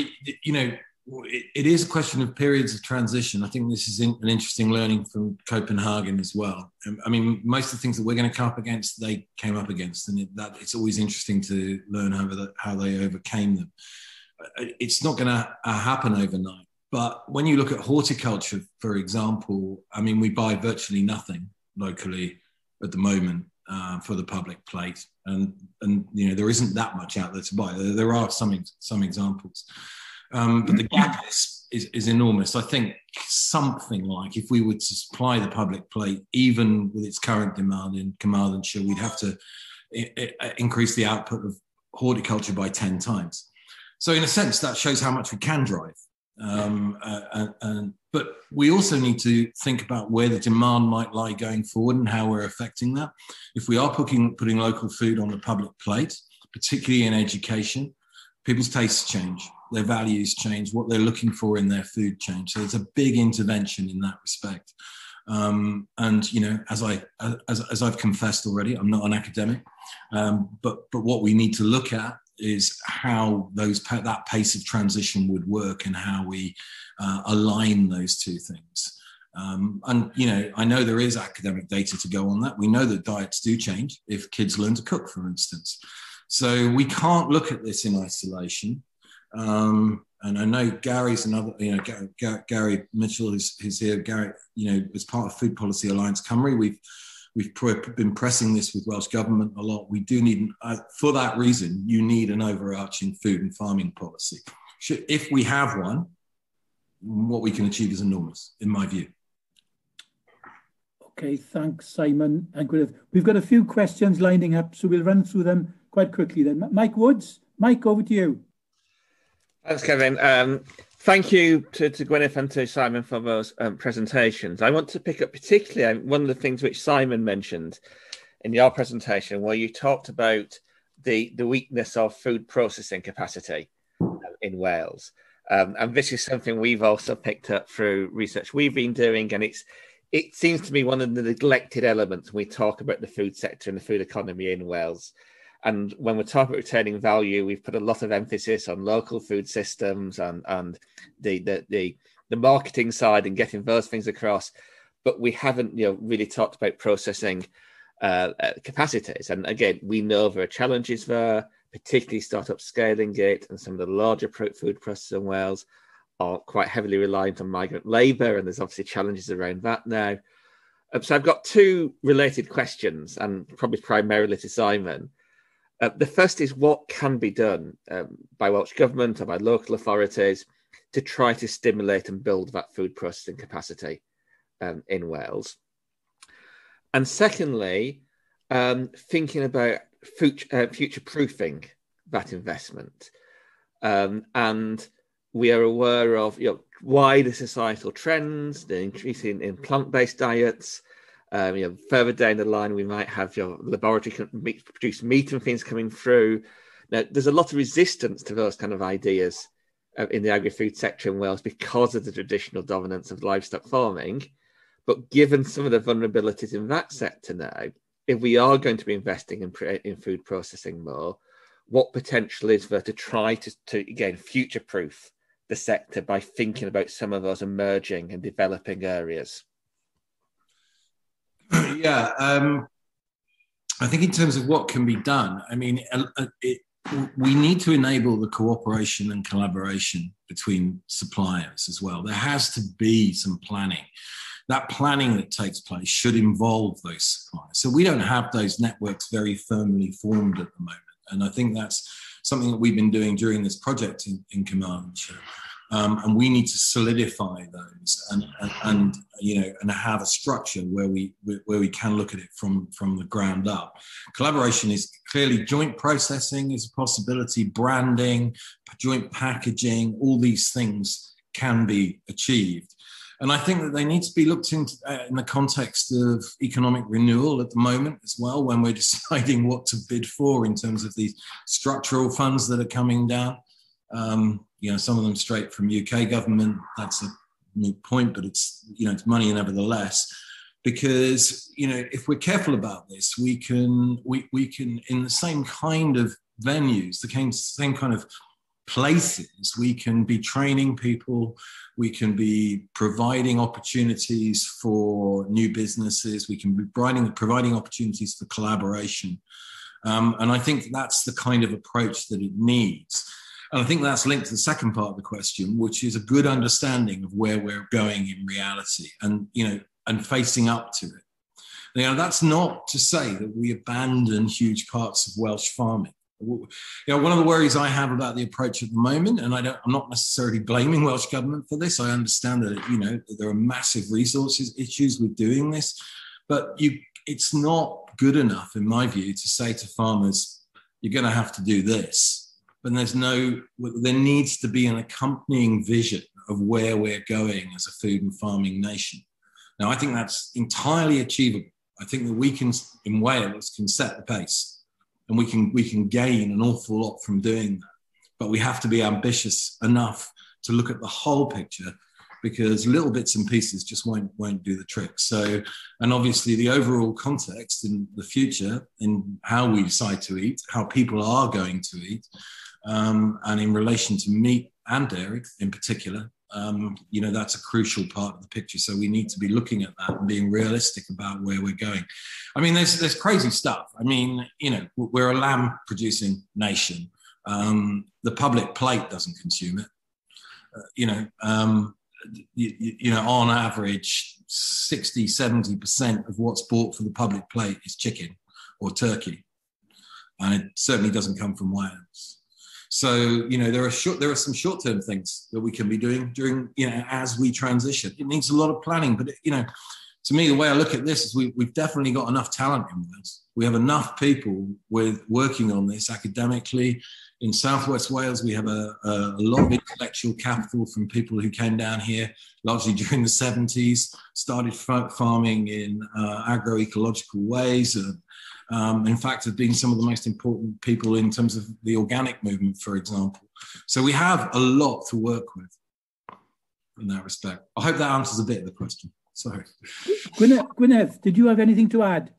it is a question of periods of transition. I think this is an interesting learning from Copenhagen as well. I mean, most of the things that we're going to come up against, they came up against, and it's always interesting to learn how they overcame them. It's not going to happen overnight. But when you look at horticulture, for example, I mean, we buy virtually nothing locally at the moment for the public plate, and there isn't that much out there to buy. There are some examples. But the gap is enormous. I think something like, if we were to supply the public plate, even with its current demand in Carmarthenshire, we'd have to increase the output of horticulture by 10 times. So in a sense, that shows how much we can drive. But we also need to think about where the demand might lie going forward and how we're affecting that. If we are putting local food on the public plate, particularly in education, people's tastes change, their values change, what they're looking for in their food change. So it's a big intervention in that respect. And as I've confessed already, I'm not an academic, but what we need to look at is how that pace of transition would work and how we align those two things. I know there is academic data to go on that. We know that diets do change if kids learn to cook, for instance. So we can't look at this in isolation. And I know Gary's another, Gary Mitchell is here. Gary, as part of Food Policy Alliance Cymru, we've been pressing this with Welsh Government a lot. We do need, for that reason, you need an overarching food and farming policy. If we have one, what we can achieve is enormous, in my view. Okay, thanks, Simon and Gwyneth. We've got a few questions lining up, so we'll run through them quite quickly then. Mike Woods, Mike, over to you. Thanks, Kevin. Thank you to Gwyneth and to Simon for those presentations. I want to pick up particularly one of the things which Simon mentioned in your presentation, where you talked about the weakness of food processing capacity in Wales. And this is something we've also picked up through research we've been doing, and it seems to me one of the neglected elements when we talk about the food sector and the food economy in Wales. And when we're talking about retaining value, we've put a lot of emphasis on local food systems and the marketing side and getting those things across. But we haven't, really talked about processing capacities. And again, we know there are challenges there, particularly startup scaling it, and some of the larger food processors in Wales are quite heavily reliant on migrant labour, and there's obviously challenges around that now. So I've got two related questions, and probably primarily to Simon. The first is, what can be done by Welsh Government or by local authorities to try to stimulate and build that food processing capacity in Wales? And secondly, thinking about future-proofing that investment. And we are aware of wider societal trends, the increase in plant-based diets. Further down the line, we might have laboratory-produced meat and things coming through. Now, there's a lot of resistance to those kind of ideas in the agri-food sector in Wales because of the traditional dominance of livestock farming. But given some of the vulnerabilities in that sector now, if we are going to be investing in food processing more, what potential is there to try to again, future-proof the sector by thinking about some of those emerging and developing areas? Yeah, I think in terms of what can be done, I mean, we need to enable the cooperation and collaboration between suppliers as well. There has to be some planning. That planning that takes place should involve those suppliers. So we don't have those networks very firmly formed at the moment. And I think that's something that we've been doing during this project in Carmarthenshire. And we need to solidify those and have a structure where we can look at it from the ground up. Collaboration is clearly joint processing is a possibility, branding, joint packaging, all these things can be achieved. And I think that they need to be looked into in the context of economic renewal at the moment as well, when we're deciding what to bid for in terms of these structural funds that are coming down. Some of them straight from UK government. That's a moot point, but it's money nevertheless. Because if we're careful about this, we can in the same kind of venues, the same kind of places, we can be training people, we can be providing opportunities for new businesses, we can be providing opportunities for collaboration. And I think that's the kind of approach that it needs. And I think that's linked to the second part of the question, which is a good understanding of where we're going in reality and facing up to it. That's not to say that we abandon huge parts of Welsh farming. One of the worries I have about the approach at the moment, and I'm not necessarily blaming Welsh Government for this. I understand that, there are massive resources issues with doing this, but it's not good enough, in my view, to say to farmers, you're going to have to do this. But there needs to be an accompanying vision of where we're going as a food and farming nation. Now, I think that's entirely achievable. I think that we can, in Wales, can set the pace. And we can gain an awful lot from doing that. But we have to be ambitious enough to look at the whole picture, because little bits and pieces just won't do the trick. So, and obviously the overall context in the future, in how we decide to eat, how people are going to eat, and in relation to meat and dairy in particular, that's a crucial part of the picture. So we need to be looking at that and being realistic about where we're going. I mean, there's crazy stuff. I mean, we're a lamb producing nation. The public plate doesn't consume it. On average, 60-70% of what's bought for the public plate is chicken or turkey. And it certainly doesn't come from Wales. So, there are some short-term things that we can be doing during, as we transition. It needs a lot of planning, but, to me, the way I look at this is we've definitely got enough talent in Wales. We have enough people working on this academically. In Southwest Wales, we have a lot of intellectual capital from people who came down here largely during the 70s, started farming in agroecological ways, in fact, have been some of the most important people in terms of the organic movement, for example. So we have a lot to work with in that respect. I hope that answers a bit of the question. Sorry. Gwyneth, did you have anything to add?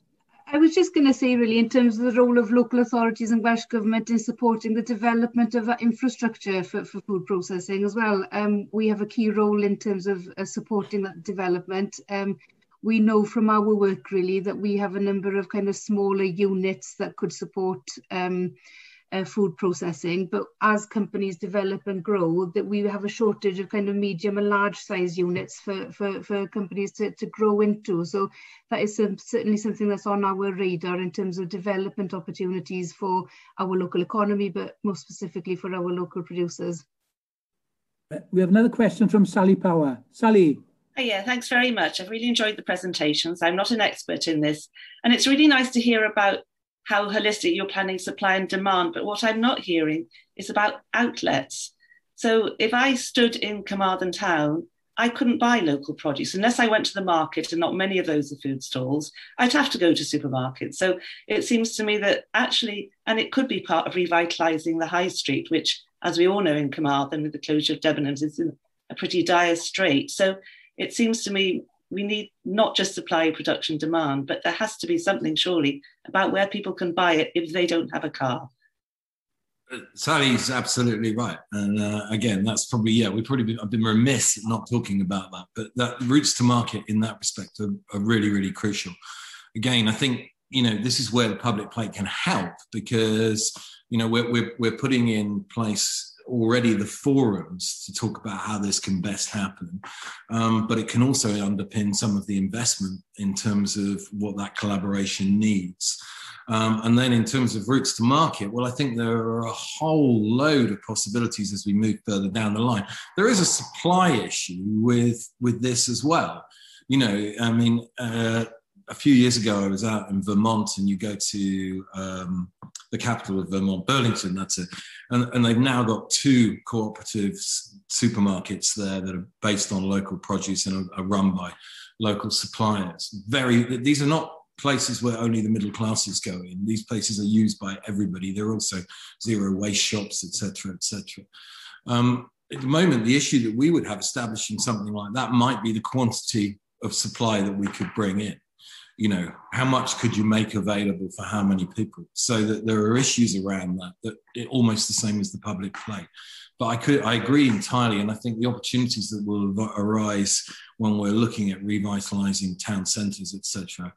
I was just going to say, really, in terms of the role of local authorities and Welsh Government in supporting the development of that infrastructure for food processing as well. We have a key role in terms of supporting that development. We know from our work, really, that we have a number of kind of smaller units that could support food processing, but as companies develop and grow, that we have a shortage of kind of medium and large size units for companies to grow into. So that is certainly something that's on our radar in terms of development opportunities for our local economy, but more specifically for our local producers. We have another question from Sally Power. Sally. Oh, yeah, thanks very much. I've really enjoyed the presentations. I'm not an expert in this, and it's really nice to hear about how holistic you're planning supply and demand, but what I'm not hearing is about outlets. So if I stood in Carmarthen town, I couldn't buy local produce unless I went to the market, and not many of those are food stalls. I'd have to go to supermarkets. So it seems to me that actually, and it could be part of revitalising the high street, which, as we all know in Carmarthen, with the closure of Debenhams, is in a pretty dire strait. So it seems to me we need not just supply, production, demand, but there has to be something surely about where people can buy it if they don't have a car. Sally's absolutely right. And again, that's probably, I've been remiss at not talking about that, but that routes to market in that respect are really, really crucial. Again, I think, this is where the public plate can help, because, we're putting in place already the forums to talk about how this can best happen, but it can also underpin some of the investment in terms of what that collaboration needs. And then in terms of routes to market, well, I think there are a whole load of possibilities as we move further down the line. There is a supply issue with this as well. A few years ago, I was out in Vermont, and you go to the capital of Vermont, Burlington, that's it. And they've now got 2 cooperative supermarkets there that are based on local produce and are run by local suppliers. These are not places where only the middle classes go in. These places are used by everybody. They're also zero waste shops, etc., etc. At the moment, the issue that we would have establishing something like that might be the quantity of supply that we could bring in. How much could you make available for how many people? So that there are issues around that almost the same as the public plate. But I agree entirely, and I think the opportunities that will arise when we're looking at revitalising town centres, etc.,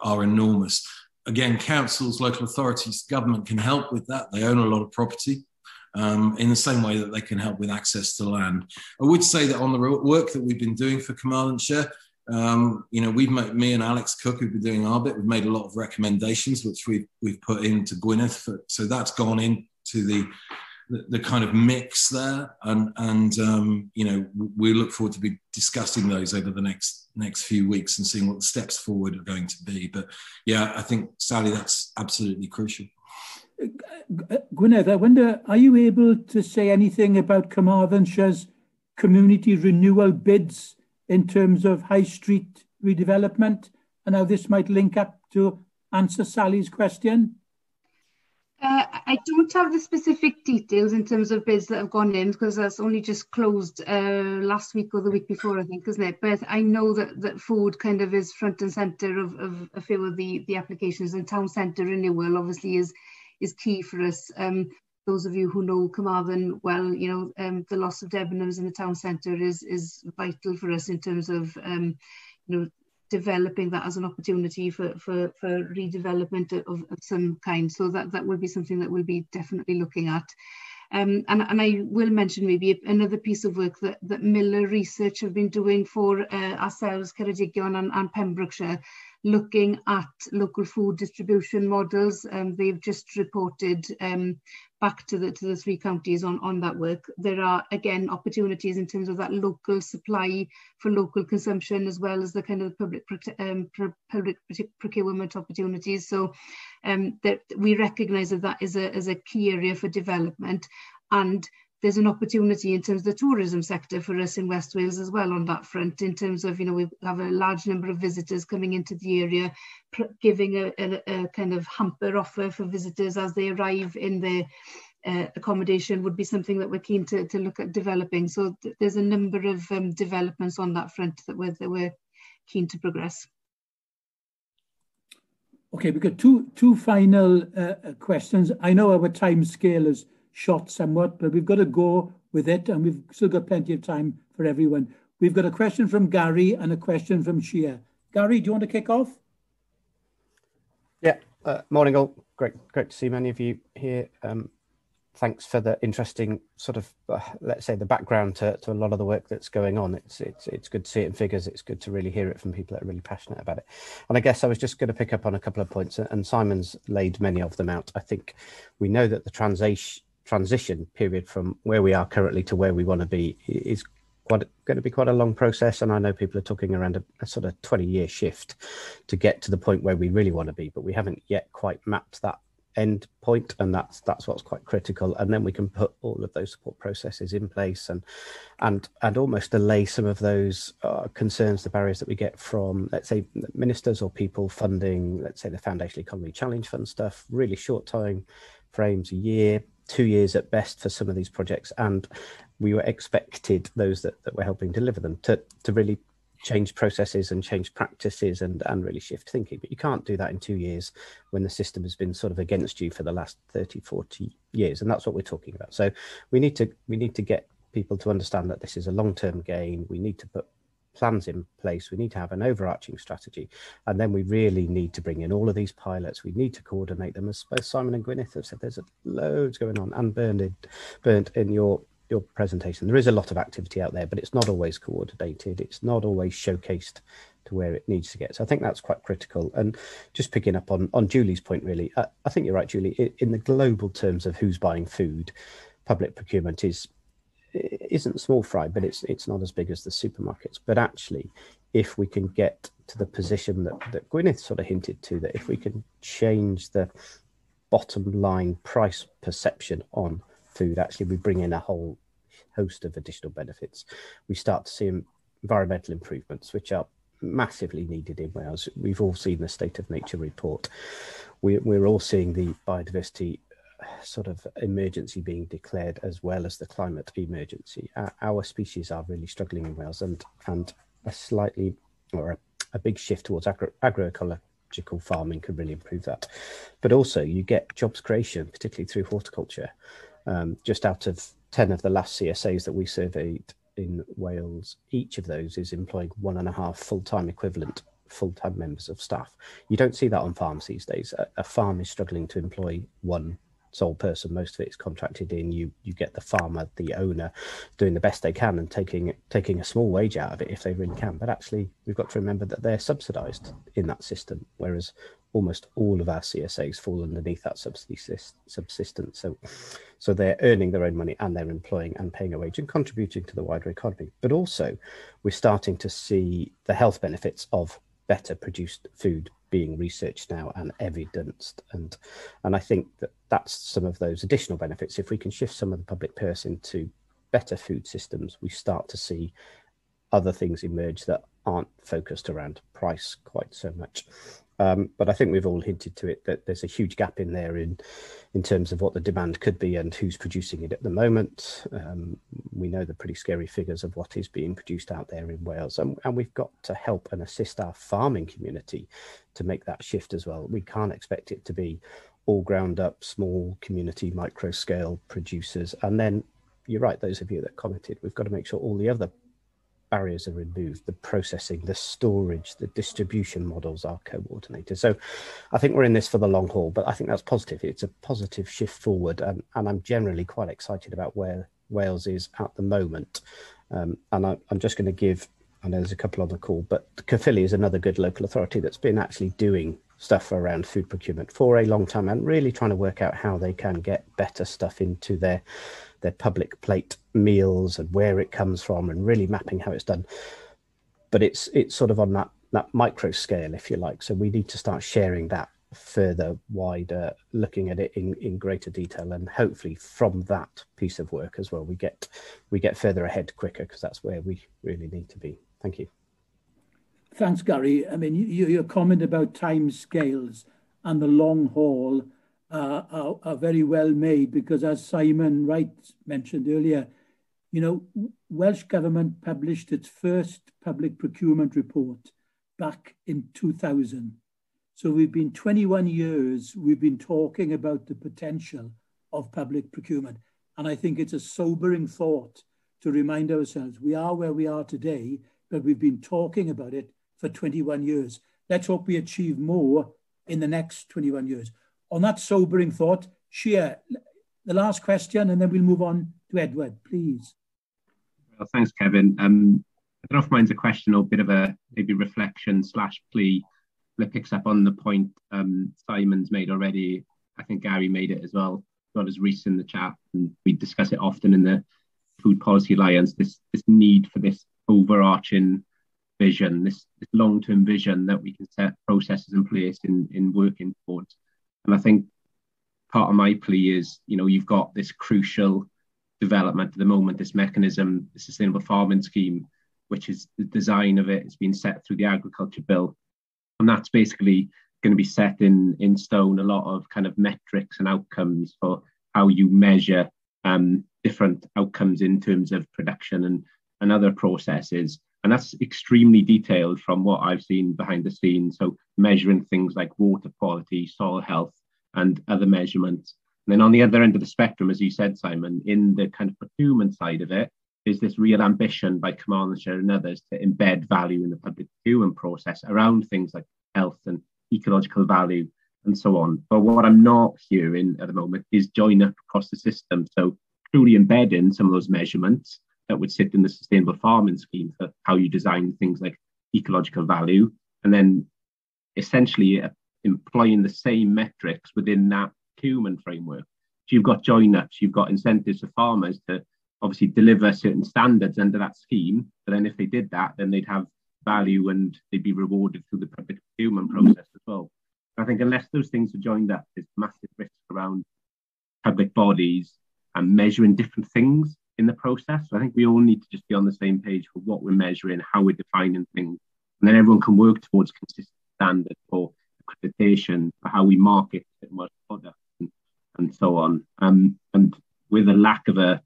are enormous. Again, councils, local authorities, government can help with that. They own a lot of property. In the same way that they can help with access to land. I would say that on the work that we've been doing for Carmarthenshire, me and Alex Cook, who've been doing our bit, we've made a lot of recommendations, which we've put into Gwyneth. So that's gone into the kind of mix there. And we look forward to be discussing those over the next few weeks and seeing what the steps forward are going to be. But yeah, I think, Sally, that's absolutely crucial. Gwyneth, I wonder, are you able to say anything about Carmarthenshire's community renewal bids in terms of high street redevelopment, and how this might link up to answer Sally's question? I don't have the specific details in terms of bids that have gone in, because that's only just closed last week or the week before, I think, isn't it? But I know that food kind of is front and centre of a few of the applications, and town centre renewal obviously is key for us. Those of you who know Carmarthen well, the loss of Debenhams in the town centre is vital for us in terms of, developing that as an opportunity for redevelopment of some kind. So that will be something that we'll be definitely looking at. And I will mention maybe another piece of work that Miller Research have been doing for ourselves, Ceredigion and Pembrokeshire, looking at local food distribution models. They've just reported back to the 3 counties on that work. There are, again, opportunities in terms of that local supply for local consumption, as well as the kind of public procurement opportunities. So that we recognise that is a key area for development, and there's an opportunity in terms of the tourism sector for us in West Wales as well on that front, in terms of, we have a large number of visitors coming into the area, giving a kind of hamper offer for visitors as they arrive in accommodation would be something that we're keen to look at developing. So there's a number of developments on that front that we're keen to progress. Okay, we've got two final questions. I know our time scale is short somewhat, but we've got to go with it, and we've still got plenty of time for everyone. We've got a question from Gary and a question from Shia. Gary, do you want to kick off? Yeah, morning all. Great to see many of you here. Thanks for the interesting sort of, let's say, the background to a lot of the work that's going on. It's good to see it in figures. It's good to really hear it from people that are really passionate about it. And I guess I was just going to pick up on a couple of points, and Simon's laid many of them out. I think we know that the transition period from where we are currently to where we want to be is going to be quite a long process. And I know people are talking around a sort of 20-year shift to get to the point where we really want to be, but we haven't yet quite mapped that end point, and that's what's quite critical. And then we can put all of those support processes in place and almost delay some of those concerns, the barriers that we get from, let's say, ministers or people funding, let's say, the Foundation Economy Challenge Fund stuff, really short time frames, a year, 2 years at best for some of these projects. And we were expected, those that were helping deliver them, to really change processes and change practices and really shift thinking. But you can't do that in 2 years when the system has been sort of against you for the last 30, 40 years. And that's what we're talking about. So we need to get people to understand that this is a long-term gain. We need to put plans in place. We need to have an overarching strategy. And then we really need to bring in all of these pilots. We need to coordinate them. As both Simon and Gwyneth have said, there's loads going on, and Bernd in your presentation. There is a lot of activity out there, but it's not always coordinated. It's not always showcased to where it needs to get. So I think that's quite critical. And just picking up on Julie's point, really, I think you're right, Julie. In the global terms of who's buying food, public procurement isn't small fry, but it's not as big as the supermarkets. But actually, if we can get to the position that Gwyneth sort of hinted to, that if we can change the bottom line price perception on food, actually we bring in a whole host of additional benefits. We start to see environmental improvements, which are massively needed in Wales. We've all seen the State of Nature report. We're all seeing the biodiversity sort of emergency being declared, as well as the climate emergency. Our species are really struggling in Wales, and a big shift towards agroecological farming could really improve that. But also you get jobs creation, particularly through horticulture. Just out of 10 of the last CSAs that we surveyed in Wales, each of those is employing 1.5 full-time equivalent full-time members of staff. You don't see that on farms these days. A farm is struggling to employ one sole person. Most of it is contracted in. You get the farmer, the owner, doing the best they can and taking a small wage out of it if they really can. But actually, we've got to remember that they're subsidised in that system, whereas almost all of our CSAs fall underneath that subsistence. So they're earning their own money, and they're employing and paying a wage and contributing to the wider economy. But also, we're starting to see the health benefits of better produced food being researched now and evidenced. And I think that's some of those additional benefits. If we can shift some of the public purse into better food systems, we start to see other things emerge that aren't focused around price quite so much. But I think we've all hinted to it that there's a huge gap in there in terms of what the demand could be and who's producing it at the moment. We know the pretty scary figures of what is being produced out there in Wales, and we've got to help and assist our farming community to make that shift as well. We can't expect it to be all ground up, small community, micro scale producers. And then you're right, those of you that commented, we've got to make sure all the other barriers are removed, the processing, the storage, the distribution models are coordinated. So I think we're in this for the long haul, but I think that's positive. It's a positive shift forward, and I'm generally quite excited about where Wales is at the moment. And I'm just going to give, I know there's a couple on the call, but Caerphilly is another good local authority that's been actually doing stuff around food procurement for a long time and really trying to work out how they can get better stuff into their public plate meals and where it comes from, and really mapping how it's done. But it's sort of on that micro scale, if you like. So we need to start sharing that further, wider, looking at it in greater detail, and hopefully from that piece of work as well, we get further ahead quicker, because that's where we really need to be. Thank you. Thanks, Gary. I mean, your comment about time scales and the long haul, are very well made, because as Simon Wright mentioned earlier, you know, Welsh Government published its first public procurement report back in 2000. So we've been 21 years, we've been talking about the potential of public procurement. And I think it's a sobering thought to remind ourselves, we are where we are today, but we've been talking about it for 21 years. Let's hope we achieve more in the next 21 years. On that sobering thought, Shia, the last question, and then we'll move on to Edward, please. Well, thanks, Kevin. I don't know if mine's a question or a bit of a maybe reflection / plea that picks up on the point Simon's made already. I think Gary made it as well, not as Reese in the chat, and we discuss it often in the Food Policy Alliance, this need for this overarching vision, this long-term vision that we can set processes in place in working towards. And I think part of my plea is, you know, you've got this crucial development at the moment, this mechanism, the Sustainable Farming Scheme, which is the design of it has been set through the Agriculture Bill. And that's basically going to be set in stone, a lot of kind of metrics and outcomes for how you measure different outcomes in terms of production and other processes. And that's extremely detailed from what I've seen behind the scenes. So measuring things like water quality, soil health, and other measurements. And then on the other end of the spectrum, as you said, Simon, in the kind of procurement side of it, is this real ambition by Carmarthenshire and others to embed value in the public procurement process around things like health and ecological value and so on. But what I'm not hearing at the moment is join up across the system. So truly embedding some of those measurements that would sit in the Sustainable Farming Scheme for how you design things like ecological value, and then essentially employing the same metrics within that procurement framework. So you've got join-ups, you've got incentives for farmers to obviously deliver certain standards under that scheme, but then if they did that, then they'd have value and they'd be rewarded through the public procurement process as well. I think unless those things are joined up, there's massive risk around public bodies and measuring different things in the process. So I think we all need to just be on the same page for what we're measuring, how we're defining things, and then everyone can work towards consistent standards for accreditation, for how we market products and so on. And with a lack of a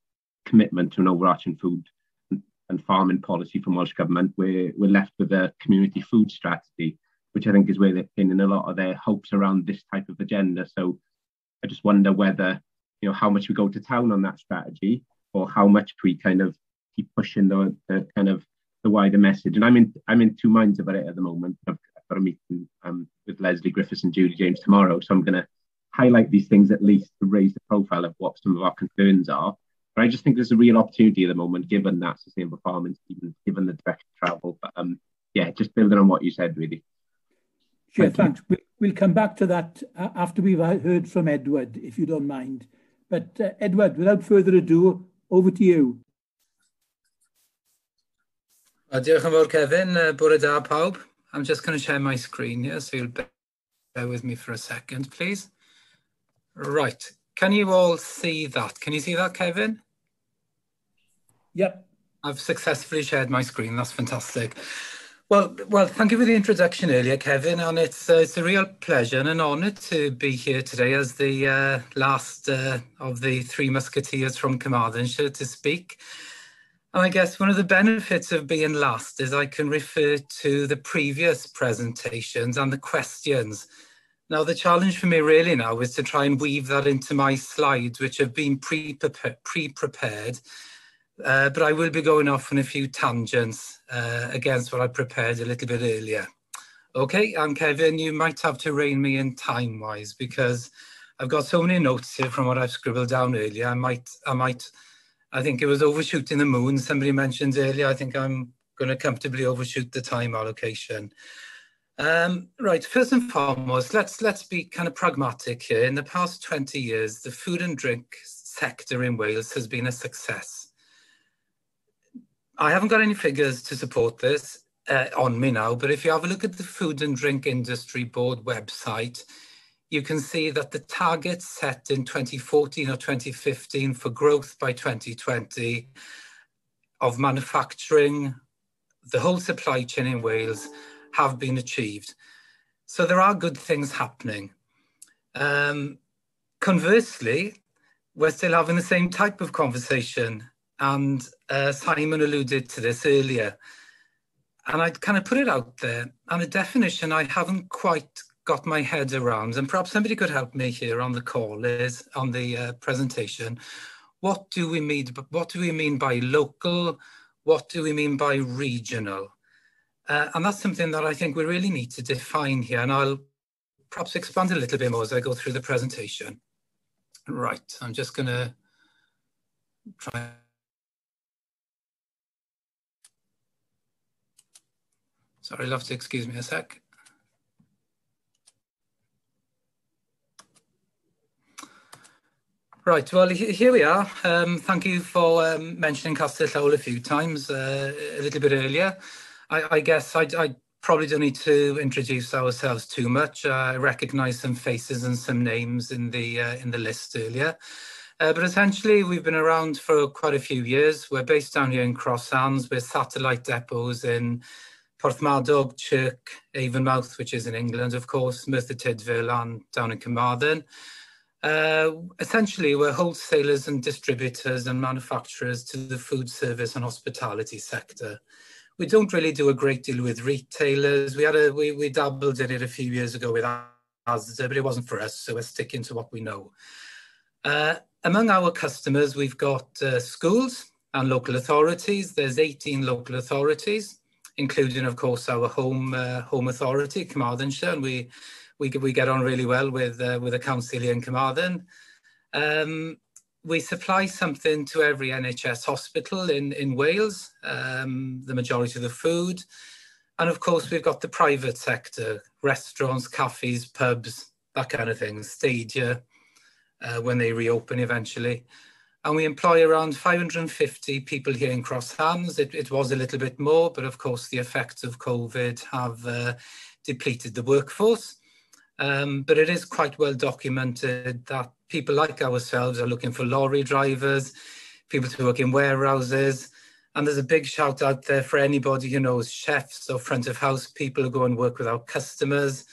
commitment to an overarching food and farming policy from Welsh Government, we're left with a community food strategy, which I think is where they're pinning a lot of their hopes around this type of agenda. So I just wonder whether, you know, how much we go to town on that strategy, or how much we kind of keep pushing the kind of the wider message. And I'm in two minds about it at the moment. I've got a meeting with Leslie Griffiths and Judy James tomorrow, so I'm going to highlight these things at least to raise the profile of what some of our concerns are. But I just think there's a real opportunity at the moment, given that Sustainable Farming Scheme, given the direction of travel. But yeah, just building on what you said, really. Sure, thanks. We'll come back to that after we've heard from Edward, if you don't mind. But Edward, without further ado, over to you. Diolch yn fawr, Kevin. Bore da, pawb. I'm just going to share my screen here, so you'll bear with me for a second, please. Right. Can you all see that? Can you see that, Kevin? Yep. I've successfully shared my screen. That's fantastic. Well, thank you for the introduction earlier, Kevin, and it's a real pleasure and an honour to be here today as the last of the three musketeers from Carmarthenshire to speak. And I guess one of the benefits of being last is I can refer to the previous presentations and the questions. Now, the challenge for me really now is to try and weave that into my slides, which have been pre-prepared. But I will be going off on a few tangents against what I prepared a little bit earlier. Okay, and Kevin, you might have to rein me in time-wise because I've got so many notes here from what I've scribbled down earlier. I think it was overshooting the moon. Somebody mentioned earlier, I think I'm going to comfortably overshoot the time allocation. Right, first and foremost, let's be kind of pragmatic here. In the past 20 years, the food and drink sector in Wales has been a success. I haven't got any figures to support this on me now, but if you have a look at the Food and Drink Industry Board website, you can see that the targets set in 2014 or 2015 for growth by 2020 of manufacturing, the whole supply chain in Wales, have been achieved. So there are good things happening. Conversely, we're still having the same type of conversation. And Simon alluded to this earlier. And I'd kind of put it out there. And a definition I haven't quite got my head around, and perhaps somebody could help me here on the call, is on the presentation. What do we mean by local? What do we mean by regional? And that's something that I think we really need to define here. And I'll perhaps expand a little bit more as I go through the presentation. Right, I'm just going to try. Sorry, you'll have to excuse me a sec. Right, well, here we are. Thank you for mentioning Castell a few times a little bit earlier. I guess I probably don't need to introduce ourselves too much. I recognise some faces and some names in the list earlier. But essentially, we've been around for quite a few years. We're based down here in Cross Sands with satellite depots in Porthmadog, Chirk, Avonmouth, which is in England, of course, Merthyr Tydfil, and down in Carmarthen. Essentially, we're wholesalers and distributors and manufacturers to the food service and hospitality sector. We don't really do a great deal with retailers. We dabbled in it a few years ago with Asda, but it wasn't for us, so we're sticking to what we know. Among our customers, we've got schools and local authorities. There's 18 local authorities, including, of course, our home authority, Carmarthenshire, and we get on really well with the council here in Carmarthen. We supply something to every NHS hospital in Wales, the majority of the food. And of course, we've got the private sector, restaurants, cafes, pubs, that kind of thing, Stadia, when they reopen eventually. And we employ around 550 people here in Cross Sands. It was a little bit more, but of course, the effects of COVID have depleted the workforce. But it is quite well documented that people like ourselves are looking for lorry drivers, people to work in warehouses, and there's a big shout out there for anybody who knows chefs or front of house people who go and work with our customers.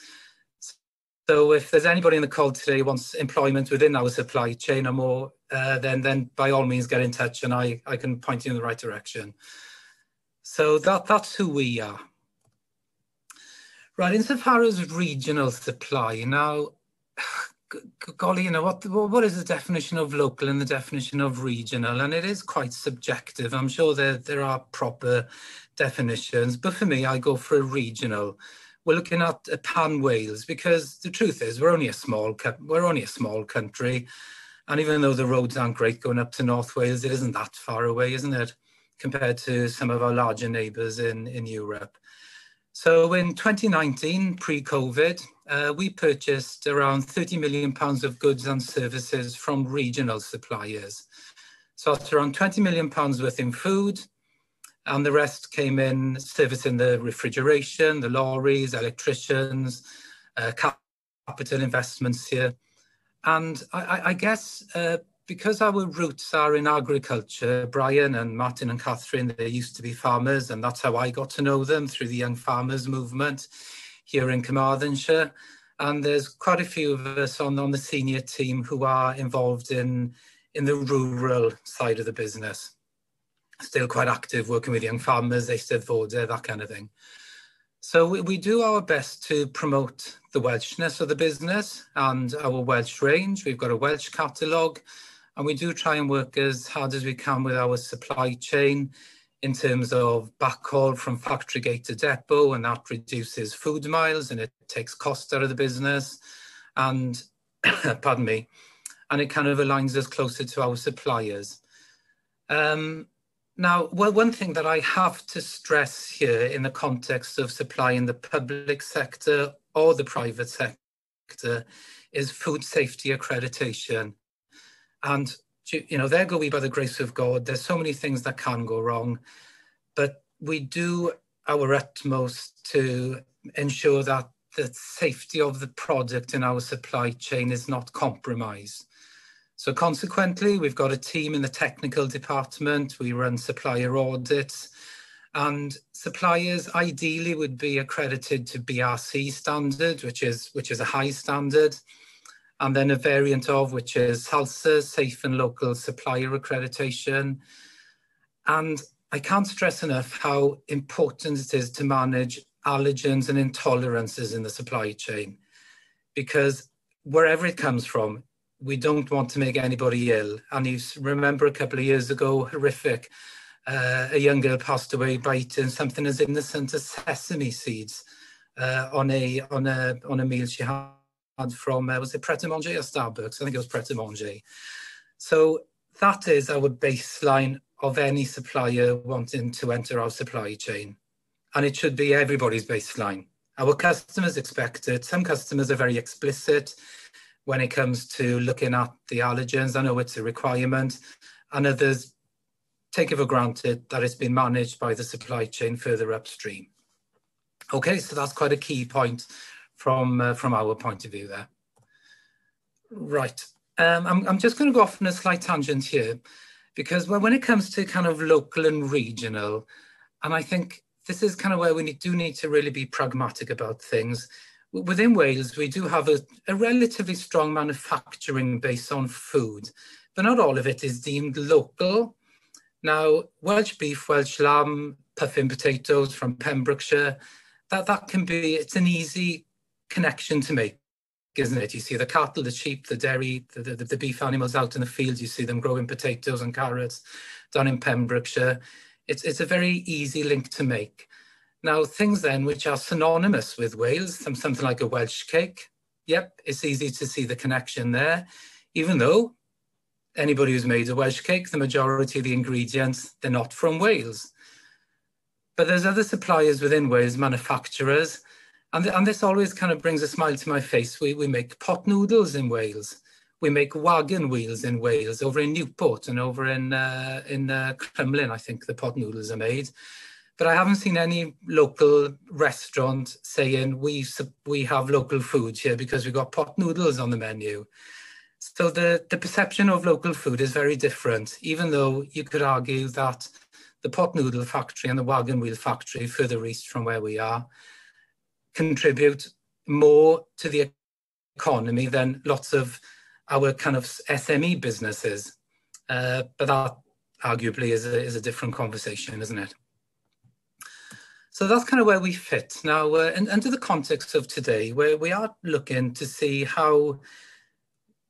So if there's anybody in the call today who wants employment within our supply chain or more, then by all means get in touch and I can point you in the right direction. So that's who we are. Right, insofar as regional supply, now, golly, you know, what is the definition of local and the definition of regional? And it is quite subjective. I'm sure there are proper definitions, but for me, I go for a regional. We're looking at a pan Wales because the truth is we're only a small country, and even though the roads aren't great going up to North Wales, it isn't that far away, isn't it, compared to some of our larger neighbours in Europe. So in 2019, pre-COVID, we purchased around £30 million of goods and services from regional suppliers. So that's around £20 million worth in food, and the rest came in servicing the refrigeration, the lorries, electricians, capital investments here. And I guess because our roots are in agriculture, Brian and Martin and Catherine, they used to be farmers, and that's how I got to know them, through the Young Farmers movement here in Carmarthenshire. And there's quite a few of us on the senior team who are involved in the rural side of the business. Still quite active, working with young farmers, Eisteddfodau, that kind of thing. So we do our best to promote the Welshness of the business and our Welsh range. We've got a Welsh catalogue, and we do try and work as hard as we can with our supply chain in terms of backhaul from factory gate to depot, and that reduces food miles and it takes cost out of the business. And, pardon me, and it kind of aligns us closer to our suppliers. Now, well, one thing that I have to stress here in the context of supplying the public sector or the private sector is food safety accreditation. And, you know, there go we by the grace of God. There's so many things that can go wrong, but we do our utmost to ensure that the safety of the product in our supply chain is not compromised. So consequently, we've got a team in the technical department. We run supplier audits, and suppliers ideally would be accredited to BRC standard, which is a high standard. and then a variant of which is SALSA, Safe and Local Supplier Accreditation. And I can't stress enough how important it is to manage allergens and intolerances in the supply chain, because wherever it comes from, we don't want to make anybody ill. And you remember a couple of years ago, horrific, a young girl passed away by eating something as innocent as sesame seeds on a meal she had from, was it Pret-a-Manger or Starbucks? I think it was Pret-a-Manger. So that is our baseline of any supplier wanting to enter our supply chain. And it should be everybody's baseline. Our customers expect it. Some customers are very explicit when it comes to looking at the allergens. I know it's a requirement, and others take it for granted that it's been managed by the supply chain further upstream. Okay, so that's quite a key point from our point of view there. Right, I'm just going to go off on a slight tangent here, because when it comes to kind of local and regional, and I think this is kind of where we do need to really be pragmatic about things. Within Wales, we do have a relatively strong manufacturing base on food, but not all of it is deemed local. Now, Welsh beef, Welsh lamb, puffin potatoes from Pembrokeshire, that can be, it's an easy connection to make, isn't it? You see the cattle, the sheep, the dairy, the beef animals out in the fields, you see them growing potatoes and carrots down in Pembrokeshire. It's a very easy link to make. Now, things then which are synonymous with Wales, something like a Welsh cake, yep, it's easy to see the connection there, even though anybody who's made a Welsh cake, the majority of the ingredients, they're not from Wales. But there's other suppliers within Wales, manufacturers, and this always kind of brings a smile to my face. We make pot noodles in Wales. We make wagon wheels in Wales, over in Newport and over in Crumlin, I think the pot noodles are made. But I haven't seen any local restaurant saying we have local food here because we've got pot noodles on the menu. So the perception of local food is very different, even though you could argue that the pot noodle factory and the wagon wheel factory further east from where we are contribute more to the economy than lots of our kind of SME businesses. But that arguably is a different conversation, isn't it? So that's kind of where we fit. Now, and under the context of today, where we are looking to see how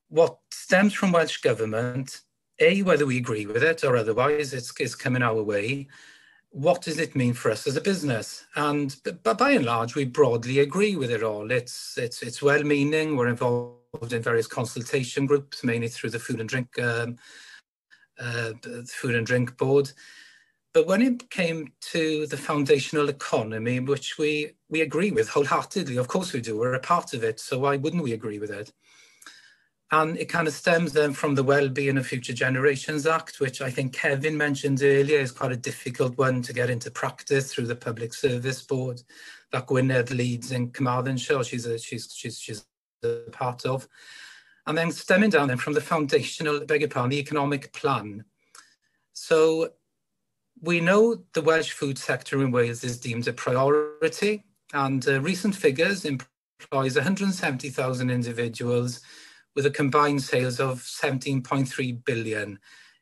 what stems from Welsh Government, A, whether we agree with it or otherwise, it's coming our way, what does it mean for us as a business? And but by and large, we broadly agree with it all. It's well-meaning. We're involved in various consultation groups, mainly through the Food and Drink Board. But when it came to the foundational economy, which we agree with wholeheartedly, of course we do, we're a part of it, so why wouldn't we agree with it? And it kind of stems then from the Wellbeing of Future Generations Act, which I think Kevin mentioned earlier is quite a difficult one to get into practice through the Public Service Board that Gwynedd leads in Carmarthenshire, she's a part of. And then stemming down then from the foundational, the economic plan. So we know the Welsh food sector in Wales is deemed a priority, and recent figures employs 170,000 individuals with a combined sales of 17.3 billion.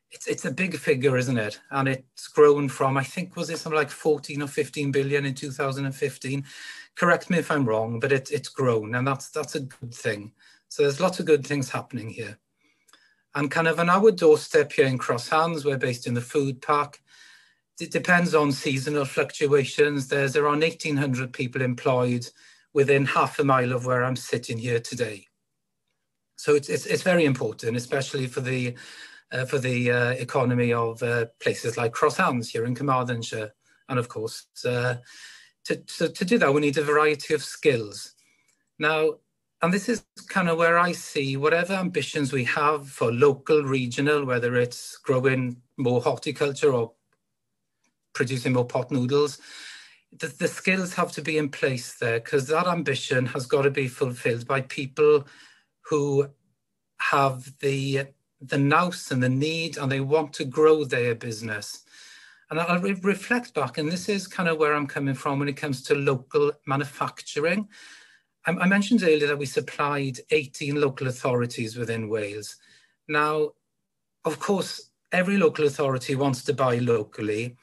It's a big figure, isn't it? And it's grown from, I think, was it something like 14 or 15 billion in 2015? Correct me if I'm wrong, but it's grown, and that's a good thing. So there's lots of good things happening here. And kind of on our doorstep here in Crosshands, we're based in the food park. It depends on seasonal fluctuations. There's around 1,800 people employed within half a mile of where I'm sitting here today. So it's very important, especially for the economy of places like Crosshands here in Carmarthenshire. And of course, to do that, we need a variety of skills. Now, and this is kind of where I see whatever ambitions we have for local, regional, whether it's growing more horticulture or producing more pot noodles, the skills have to be in place there, because that ambition has got to be fulfilled by people who have the nous and the need, and they want to grow their business. And I'll reflect back, and this is kind of where I'm coming from when it comes to local manufacturing. I mentioned earlier that we supplied 18 local authorities within Wales. Now, of course, every local authority wants to buy locally.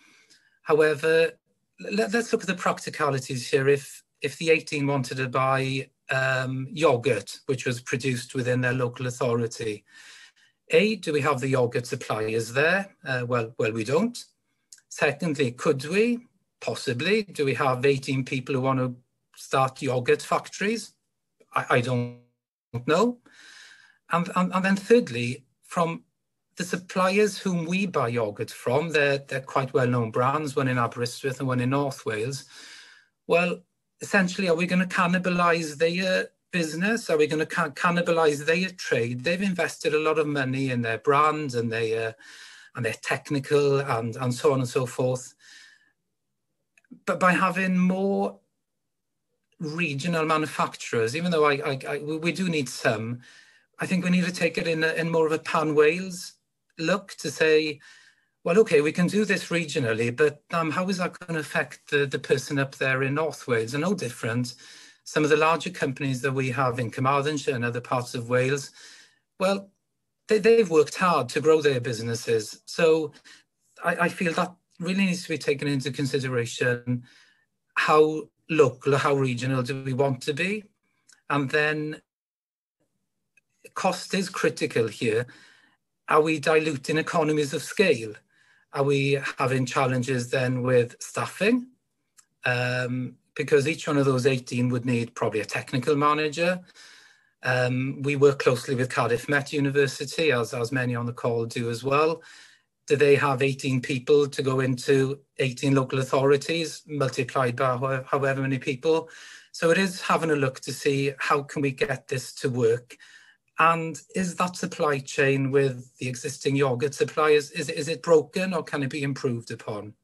However, let's look at the practicalities here. If the 18 wanted to buy yoghurt, which was produced within their local authority, do we have the yoghurt suppliers there? Well, we don't. Secondly, could we? Possibly. Do we have 18 people who want to start yoghurt factories? I don't know. And then thirdly, from the suppliers whom we buy yoghurt from, they're quite well-known brands, one in Aberystwyth and one in North Wales. Well, essentially, are we going to cannibalise their business? Are we going to cannibalise their trade? They've invested a lot of money in their brands and their technical and so on and so forth. But by having more regional manufacturers, even though we do need some, I think we need to take it in more of a pan-Wales look to say, well, okay, we can do this regionally, but how is that going to affect the person up there in North Wales? And no different. Some of the larger companies that we have in Carmarthenshire and other parts of Wales, well, they've worked hard to grow their businesses. So I feel that really needs to be taken into consideration. How local or how regional do we want to be? And then cost is critical here. Are we diluting economies of scale? Are we having challenges then with staffing? Because each one of those 18 would need probably a technical manager. We work closely with Cardiff Met University, as many on the call do as well. Do they have 18 people to go into 18 local authorities multiplied by however many people? So it is having a look to see how can we get this to work. And is that supply chain with the existing yoghurt suppliers, is it broken or can it be improved upon?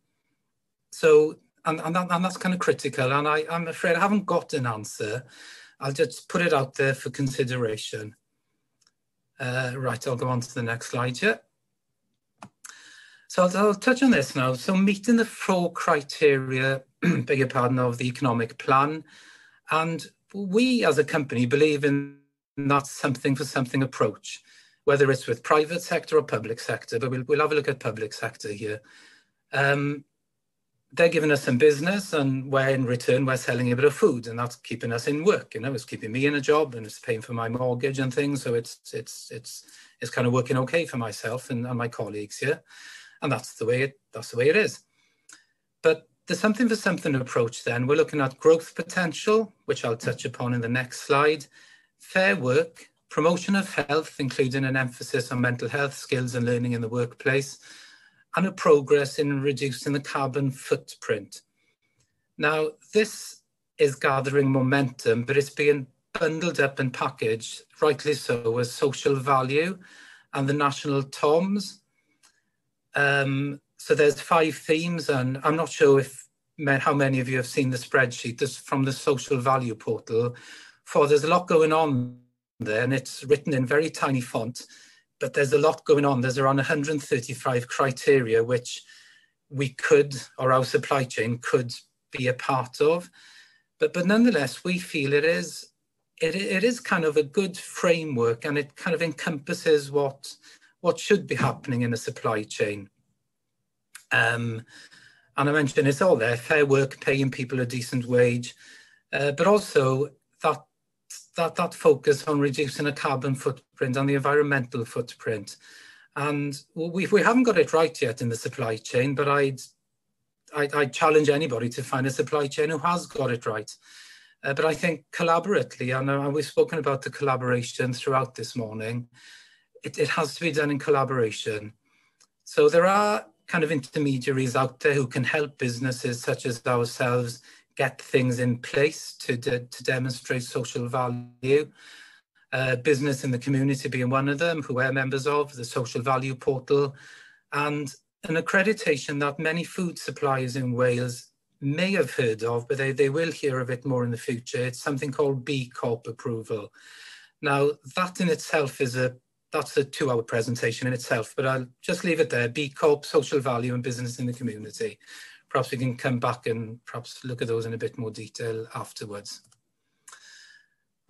So, and that's kind of critical. And I'm afraid I haven't got an answer. I'll just put it out there for consideration. Right, I'll go on to the next slide here. So I'll touch on this now. So meeting the 4 criteria, beg your pardon, of the economic plan. And we as a company believe in that something for something approach, whether it's with private sector or public sector, but we'll have a look at public sector here. They're giving us some business and in return, we're selling a bit of food, and that's keeping us in work. You know, it's keeping me in a job and it's paying for my mortgage and things. So it's kind of working okay for myself and my colleagues here. And that's the way it is. But the something for something approach then, we're looking at growth potential, which I'll touch upon in the next slide, fair work, promotion of health, including an emphasis on mental health, skills and learning in the workplace, and a progress in reducing the carbon footprint. Now, this is gathering momentum, but it's being bundled up and packaged, rightly so, as social value and the national TOMs. So there's 5 themes, and I'm not sure how many of you have seen the spreadsheet. This from the social value portal. There's a lot going on there, and it's written in very tiny font, but there's a lot going on. There's around 135 criteria which we could, or our supply chain could be a part of. But nonetheless, we feel it is kind of a good framework, and it kind of encompasses what should be happening in a supply chain. And I mentioned it's all there: fair work, paying people a decent wage, but also that focus on reducing a carbon footprint and the environmental footprint. And we haven't got it right yet in the supply chain, but I'd challenge anybody to find a supply chain who has got it right. But I think collaboratively, and we've spoken about the collaboration throughout this morning, it has to be done in collaboration. So there are kind of intermediaries out there who can help businesses such as ourselves get things in place to demonstrate social value. Business in the community being one of them, who we're members of, the social value portal, and an accreditation that many food suppliers in Wales may have heard of, but they will hear of it more in the future. It's something called B Corp approval. Now, that in itself that's a 2-hour presentation in itself, but I'll just leave it there. B Corp, social value and business in the community. Perhaps we can come back and perhaps look at those in a bit more detail afterwards.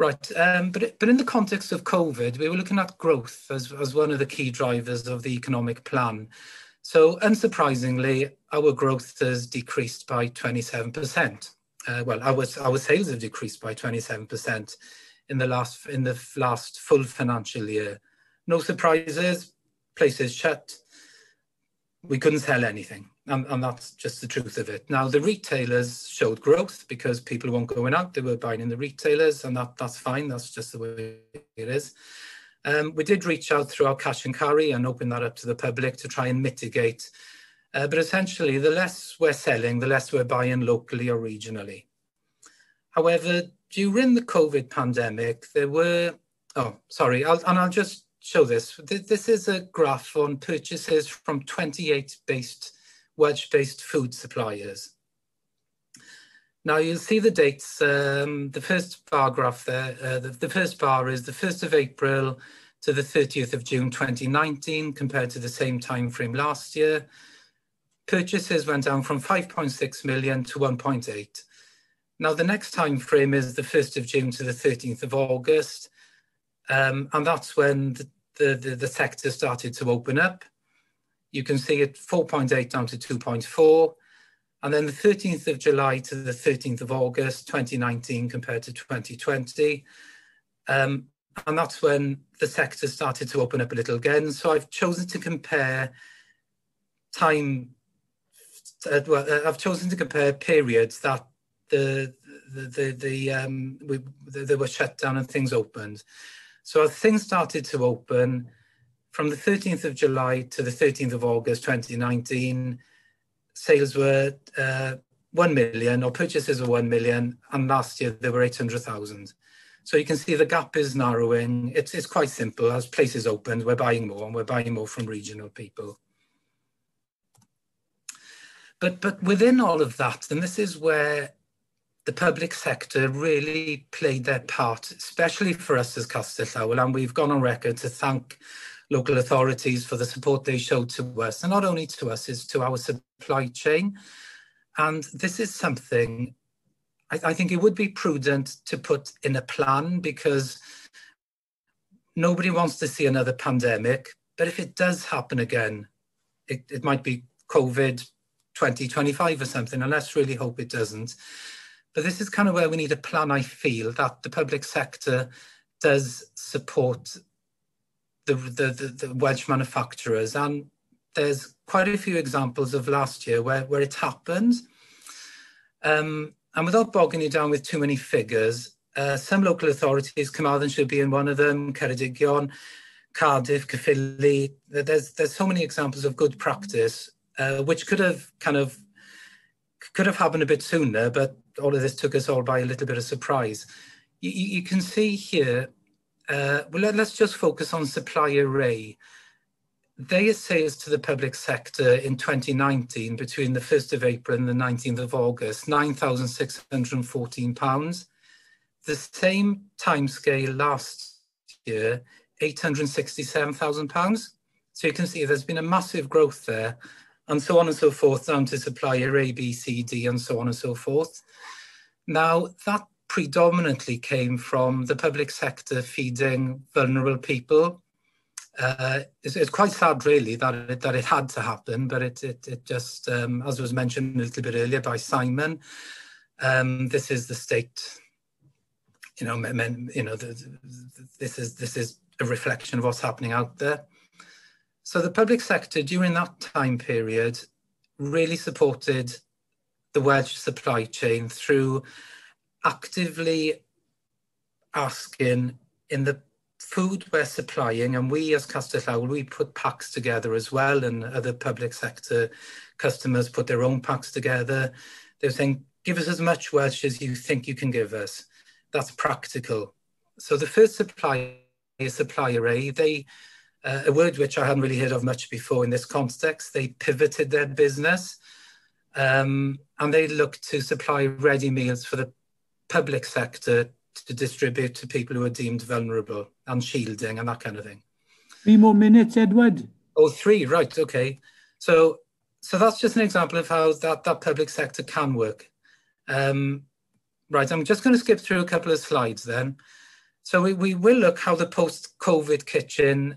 Right, but in the context of COVID, we were looking at growth as one of the key drivers of the economic plan. So unsurprisingly, our growth has decreased by 27%. Well, our sales have decreased by 27% in the last full financial year. No surprises, places shut. We couldn't sell anything, and that's just the truth of it. Now, the retailers showed growth because people weren't going out, they were buying in the retailers, and that's fine, that's just the way it is. We did reach out through our cash and carry and open that up to the public to try and mitigate. But essentially, the less we're selling, the less we're buying locally or regionally. However, during the COVID pandemic, there were, I'll just show this. This is a graph on purchases from 28 Welsh-based food suppliers. Now you'll see the dates. The first bar graph there, the first bar is the 1st of April to the 30th of June 2019 compared to the same time frame last year. Purchases went down from 5.6 million to 1.8. Now the next time frame is the 1st of June to the 13th of August. And that's when the sector started to open up. You can see it 4.8 down to 2.4. And then the 13th of July to the 13th of August, 2019 compared to 2020. And that's when the sector started to open up a little again. So I've chosen to compare I've chosen to compare periods that they were shut down and things opened. So as things started to open, from the 13th of July to the 13th of August 2019, sales were 1 million, or purchases were 1 million, and last year there were 800,000. So you can see the gap is narrowing. It's quite simple. As places opened, we're buying more, and we're buying more from regional people. But within all of that, and this is where the public sector really played their part, especially for us as Castell Llawel, and we've gone on record to thank local authorities for the support they showed to us, and not only to us, is to our supply chain. And this is something I think it would be prudent to put in a plan, because nobody wants to see another pandemic. But if it does happen again, it might be COVID 2025 or something, and let's really hope it doesn't. But this is kind of where we need a plan, I feel, that the public sector does support the Welsh manufacturers. And there's quite a few examples of last year where it happened. And without bogging you down with too many figures, some local authorities, Carmarthen should be in one of them, Ceredigion, Cardiff, Caerphilly. There's so many examples of good practice, which could have happened a bit sooner, but all of this took us all by a little bit of surprise. You can see here, well, let's just focus on supplier A. Their sales to the public sector in 2019, between the 1st of April and the 19th of August, £9,614. The same timescale last year, £867,000. So you can see there's been a massive growth there, and so on and so forth, down to supplier A, B, C, D, and so on and so forth. Now, that predominantly came from the public sector feeding vulnerable people. It's quite sad, really, that it had to happen, but it just, as was mentioned a little bit earlier by Simon, this is the state. This is a reflection of what's happening out there. So the public sector during that time period really supported the Welsh supply chain through actively asking in the food we're supplying, and we as Castell Llawel, we put packs together as well, and other public sector customers put their own packs together. They're saying, give us as much Welsh as you think you can give us. That's practical. So the first supplier A, they, a word which I hadn't really heard of much before in this context, they pivoted their business, and they looked to supply ready meals for the public sector to distribute to people who are deemed vulnerable, and shielding and that kind of thing. 3 more minutes, Edward. Oh, 3, right, okay. So that's just an example of how that public sector can work. Right, I'm just going to skip through a couple of slides then. So we will look how the post-COVID kitchen,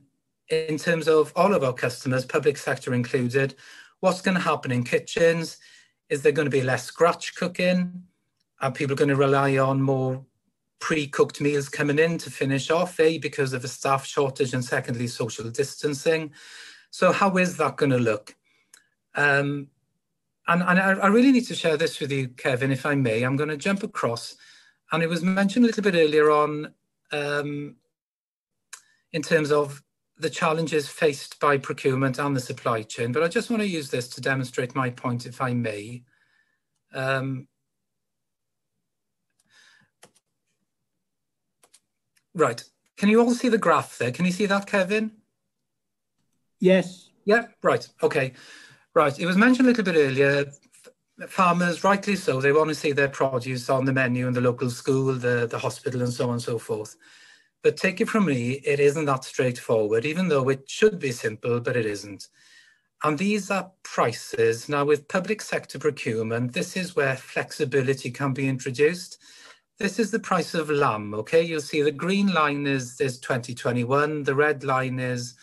in terms of all of our customers, public sector included, what's going to happen in kitchens? Is there going to be less scratch cooking? Are people going to rely on more pre-cooked meals coming in to finish off, because of a staff shortage, and secondly, social distancing? So how is that going to look? And I really need to share this with you, Kevin, if I may. I'm going to jump across, and it was mentioned a little bit earlier on in terms of the challenges faced by procurement and the supply chain, but I just want to use this to demonstrate my point, if I may. Right, can you all see the graph there? Can you see that, Kevin? Yes. Yeah, right, okay. Right, it was mentioned a little bit earlier, farmers, rightly so, they want to see their produce on the menu in the local school, the hospital, and so on and so forth. But take it from me, it isn't that straightforward, even though it should be simple, but it isn't. And these are prices. Now, with public sector procurement, this is where flexibility can be introduced. This is the price of lamb, okay? You'll see the green line is 2021, the red line is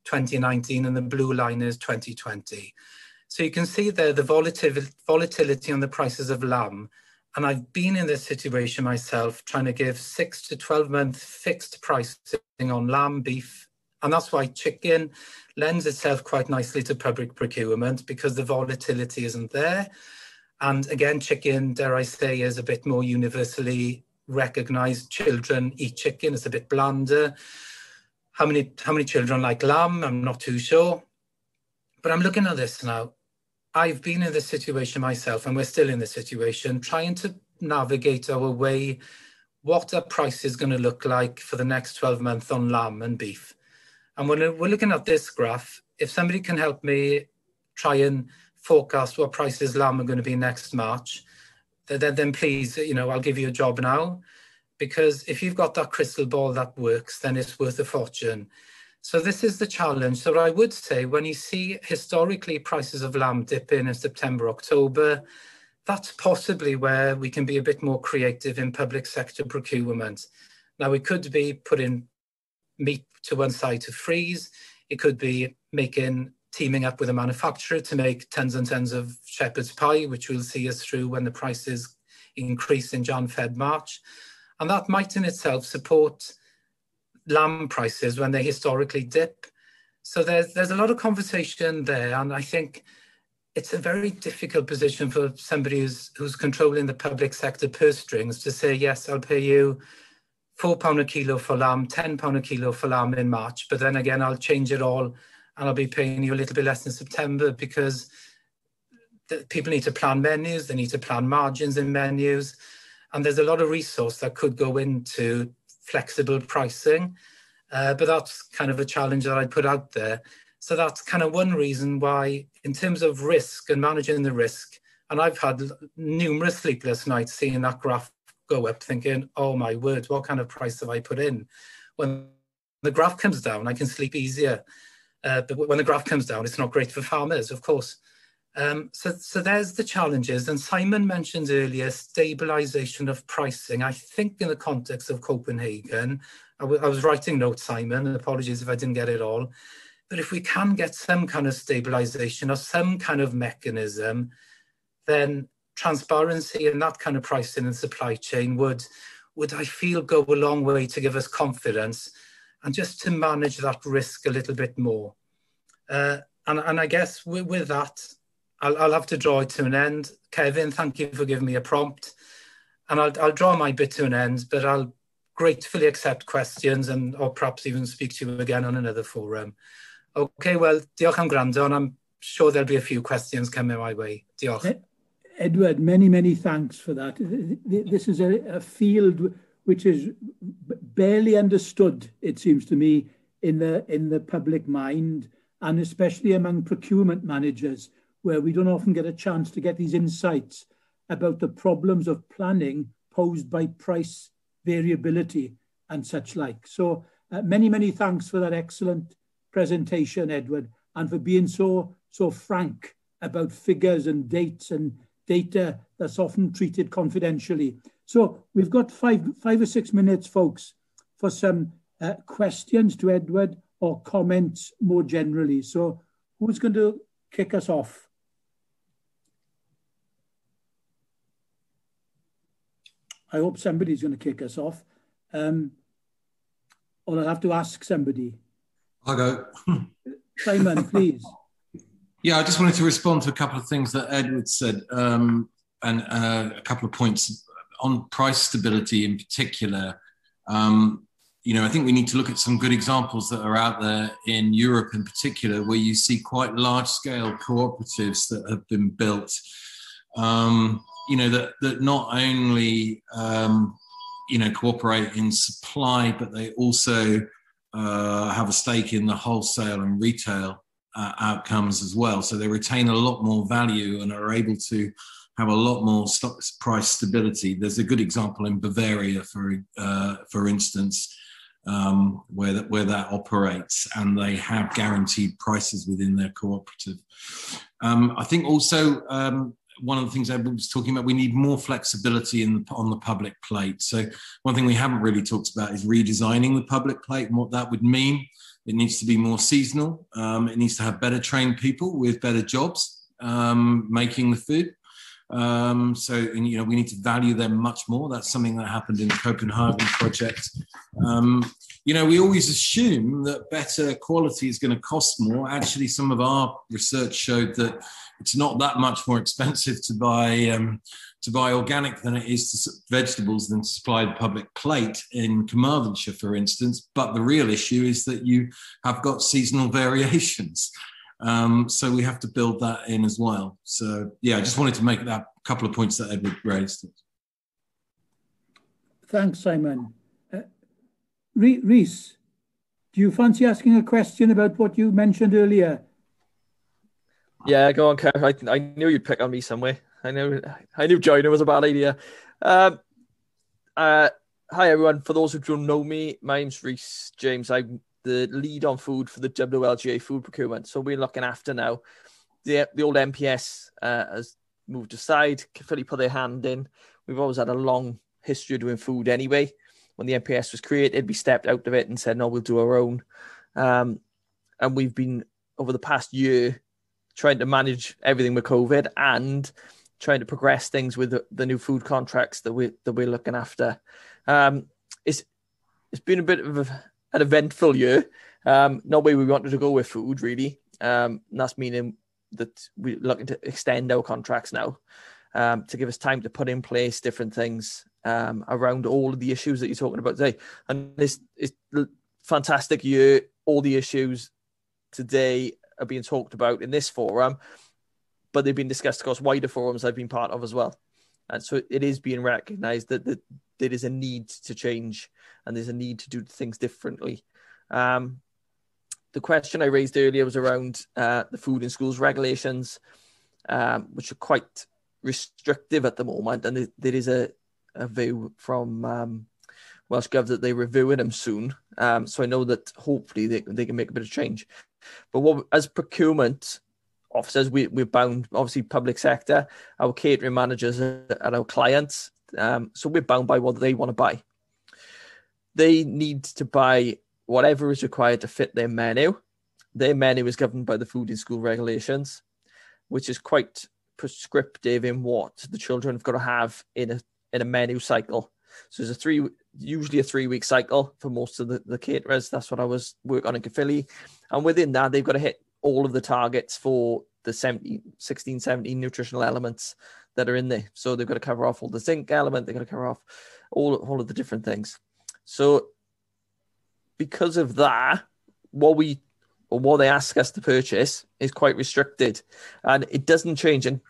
2019, and the blue line is 2020. So you can see there the volatility on the prices of lamb. And I've been in this situation myself, trying to give 6 to 12 month fixed pricing on lamb, beef. And that's why chicken lends itself quite nicely to public procurement, because the volatility isn't there. And again, chicken, dare I say, is a bit more universally recognized. Children eat chicken, it's a bit blander. How many children like lamb? I'm not too sure. But I'm looking at this now. I've been in this situation myself, and we're still in this situation, trying to navigate our way, what our price is going to look like for the next 12 months on lamb and beef. And when we're looking at this graph, if somebody can help me try and forecast what prices lamb are going to be next March, then please, I'll give you a job now. Because if you've got that crystal ball that works, then it's worth a fortune. So this is the challenge. So I would say, when you see historically prices of lamb dip in September, October, that's possibly where we can be a bit more creative in public sector procurement. Now, we could be putting meat to one side to freeze. It could be teaming up with a manufacturer to make tons and tons of shepherd's pie, which will see us through when the prices increase in Jan, Feb, March. And that might in itself support lamb prices when they historically dip. So there's a lot of conversation there, and I think it's a very difficult position for somebody who's controlling the public sector purse strings to say, yes, I'll pay you £4 a kilo for lamb, £10 a kilo for lamb in March, but then again, I'll change it all and I'll be paying you a little bit less in September, because people need to plan menus, they need to plan margins in menus, and there's a lot of resource that could go into flexible pricing, but that's kind of a challenge that I'd put out there. So that's kind of one reason why, in terms of risk and managing the risk, and I've had numerous sleepless nights seeing that graph go up, thinking, oh my word, what kind of price have I put in? When the graph comes down, I can sleep easier. But when the graph comes down, it's not great for farmers, of course. So there's the challenges. And Simon mentioned earlier, stabilization of pricing. I think in the context of Copenhagen, I was writing notes, Simon, and apologies if I didn't get it all. But if we can get some kind of stabilization or some kind of mechanism, then transparency and that kind of pricing and supply chain would I feel, go a long way to give us confidence and just to manage that risk a little bit more. And I guess with that, I'll have to draw it to an end. Kevin, thank you for giving me a prompt. And I'll draw my bit to an end, but I'll gratefully accept questions or perhaps even speak to you again on another forum. Okay, well, diolch am gwrando, and I'm sure there'll be a few questions coming my way. Diolch. Edward, many thanks for that. This is a field which is barely understood, it seems to me, in the public mind, and especially among procurement managers, where we don't often get a chance to get these insights about the problems of planning posed by price variability and such like. So many thanks for that excellent presentation, Edward, and for being so frank about figures and dates and data that's often treated confidentially. So we've got five or 6 minutes, folks, for some questions to Edward or comments more generally. So who's going to kick us off? I hope somebody's going to kick us off. Or I'll have to ask somebody. I'll go. Simon, please. Yeah, I just wanted to respond to a couple of things that Edward said, and a couple of points on price stability in particular. I think we need to look at some good examples that are out there in Europe in particular, where you see quite large-scale cooperatives that have been built, that not only, cooperate in supply, but they also have a stake in the wholesale and retail outcomes as well. So they retain a lot more value and are able to have a lot more price stability. There's a good example in Bavaria, for instance, where that operates, and they have guaranteed prices within their cooperative. I think also one of the things Edward was talking about, we need more flexibility on the public plate. So one thing we haven't really talked about is redesigning the public plate and what that would mean. It needs to be more seasonal. It needs to have better trained people with better jobs making the food. We need to value them much more. That's something that happened in the Copenhagen project. We always assume that better quality is going to cost more. Actually, some of our research showed that it's not that much more expensive to buy organic than it is to vegetables than to supply the public plate in Carmarthenshire, for instance. But the real issue is that you have got seasonal variations. So we have to build that in as well. So, yeah, I just wanted to make that couple of points that Edward raised. Thanks, Simon. Rhys, do you fancy asking a question about what you mentioned earlier? Yeah, go on, Kev. I knew you'd pick on me somewhere. I knew joining was a bad idea. Hi, everyone. For those who don't know me, my name's Rhys James. I'm the lead on food for the WLGA food procurement. So we're looking after now. The old MPS has moved aside. Caerphilly put their hand in. We've always had a long history of doing food anyway. When the MPS was created, we stepped out of it and said, no, we'll do our own. And we've been, over the past year, trying to manage everything with COVID and trying to progress things with the new food contracts that we're looking after. It's been a bit of an eventful year. Not where we wanted to go with food, really. And that's meaning that we're looking to extend our contracts now to give us time to put in place different things around all of the issues that you're talking about today. And it's a fantastic year. All the issues today are being talked about in this forum, but they've been discussed across wider forums I've been part of as well. And so it is being recognised that there is a need to change and there's a need to do things differently. The question I raised earlier was around the food in schools regulations, which are quite restrictive at the moment. And there is a view from Welsh Gov that they're reviewing them soon. So I know that hopefully they can make a bit of change. But as procurement officers, we're bound, obviously public sector, our catering managers are our clients. So we're bound by what they want to buy. They need to buy whatever is required to fit their menu. Their menu is governed by the food in school regulations, which is quite prescriptive in what the children have got to have in a menu cycle. So there's usually a 3-week cycle for most of the caterers. That's what I was working on in Caerphilly. And within that, they've got to hit all of the targets for the 16, 17 nutritional elements that are in there. So they've got to cover off all the zinc element. They've got to cover off all of the different things. So because of that, what they ask us to purchase is quite restricted, and it doesn't change. And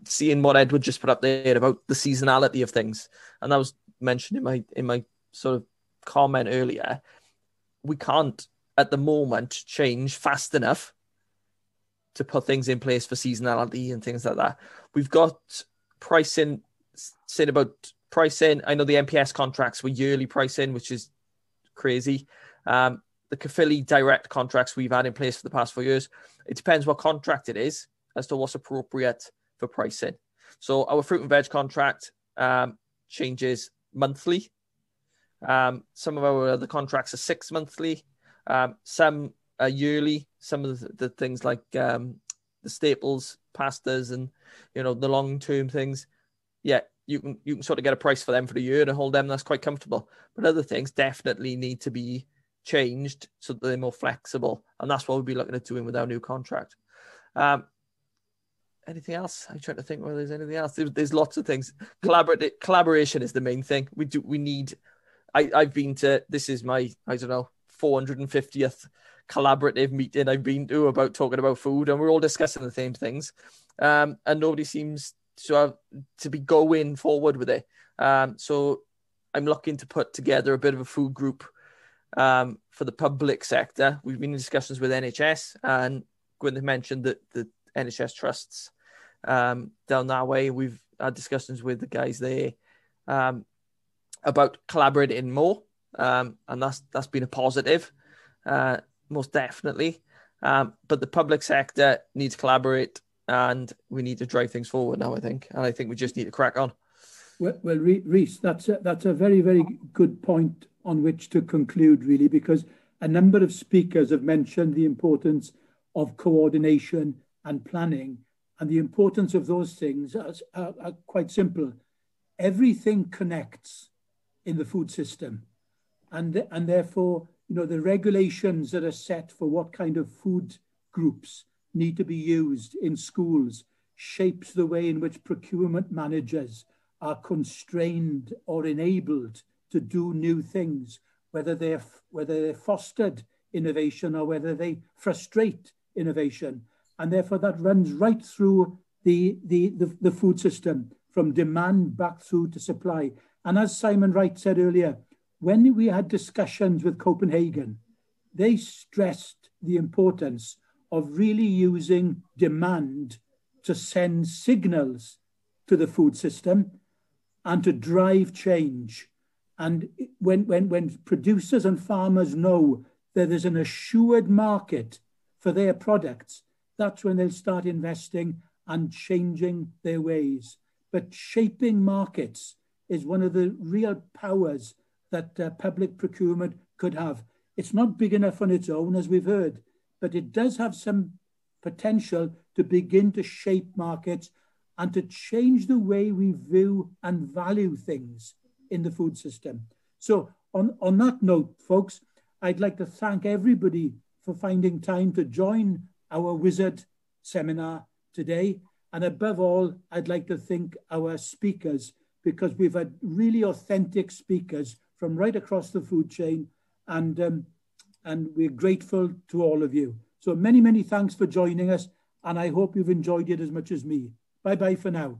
seeing what Edward just put up there about the seasonality of things, and that was mentioned in my sort of comment earlier, we can't at the moment change fast enough to put things in place for seasonality and things like that. We've got pricing, saying about pricing. I know the MPS contracts were yearly pricing, which is crazy. The Caerphilly direct contracts we've had in place for the past 4 years, it depends what contract it is as to what's appropriate for pricing. So our fruit and veg contract changes monthly. Some of our other contracts are 6 monthly, some are yearly. Some of the things like the staples, pastas, and the long-term things, you can sort of get a price for them for the year and hold them. That's quite comfortable. But other things definitely need to be changed so that they're more flexible, and that's what we'll be looking at doing with our new contract. Anything else? I'm trying to think whether there's anything else. There's lots of things. Collaboration is the main thing. We need. I've been to. This is my 450th collaborative meeting I've been to about talking about food, and we're all discussing the same things, and nobody seems to be going forward with it. So I'm looking to put together a bit of a food group for the public sector. We've been in discussions with NHS, and Gwyneth mentioned that the NHS trusts down that way. We've had discussions with the guys there about collaborating more, and that's been a positive, most definitely. But the public sector needs to collaborate, and we need to drive things forward now, I think. And I think we just need to crack on. Well, Rhys, that's a very, very good point on which to conclude, really, because a number of speakers have mentioned the importance of coordination and planning, and the importance of those things are quite simple. Everything connects in the food system, and therefore, the regulations that are set for what kind of food groups need to be used in schools shapes the way in which procurement managers are constrained or enabled to do new things, whether they're fostered innovation or whether they frustrate innovation. And therefore that runs right through the food system, from demand back through to supply. And as Simon Wright said earlier, when we had discussions with Copenhagen, they stressed the importance of really using demand to send signals to the food system and to drive change. And when producers and farmers know that there's an assured market for their products, that's when they'll start investing and changing their ways. But shaping markets is one of the real powers that public procurement could have. It's not big enough on its own, as we've heard, but it does have some potential to begin to shape markets and to change the way we view and value things in the food system. So on that note, folks, I'd like to thank everybody for finding time to join our Wizard seminar today. And above all, I'd like to thank our speakers, because we've had really authentic speakers from right across the food chain, and we're grateful to all of you. So many, many thanks for joining us, and I hope you've enjoyed it as much as me. Bye-bye for now.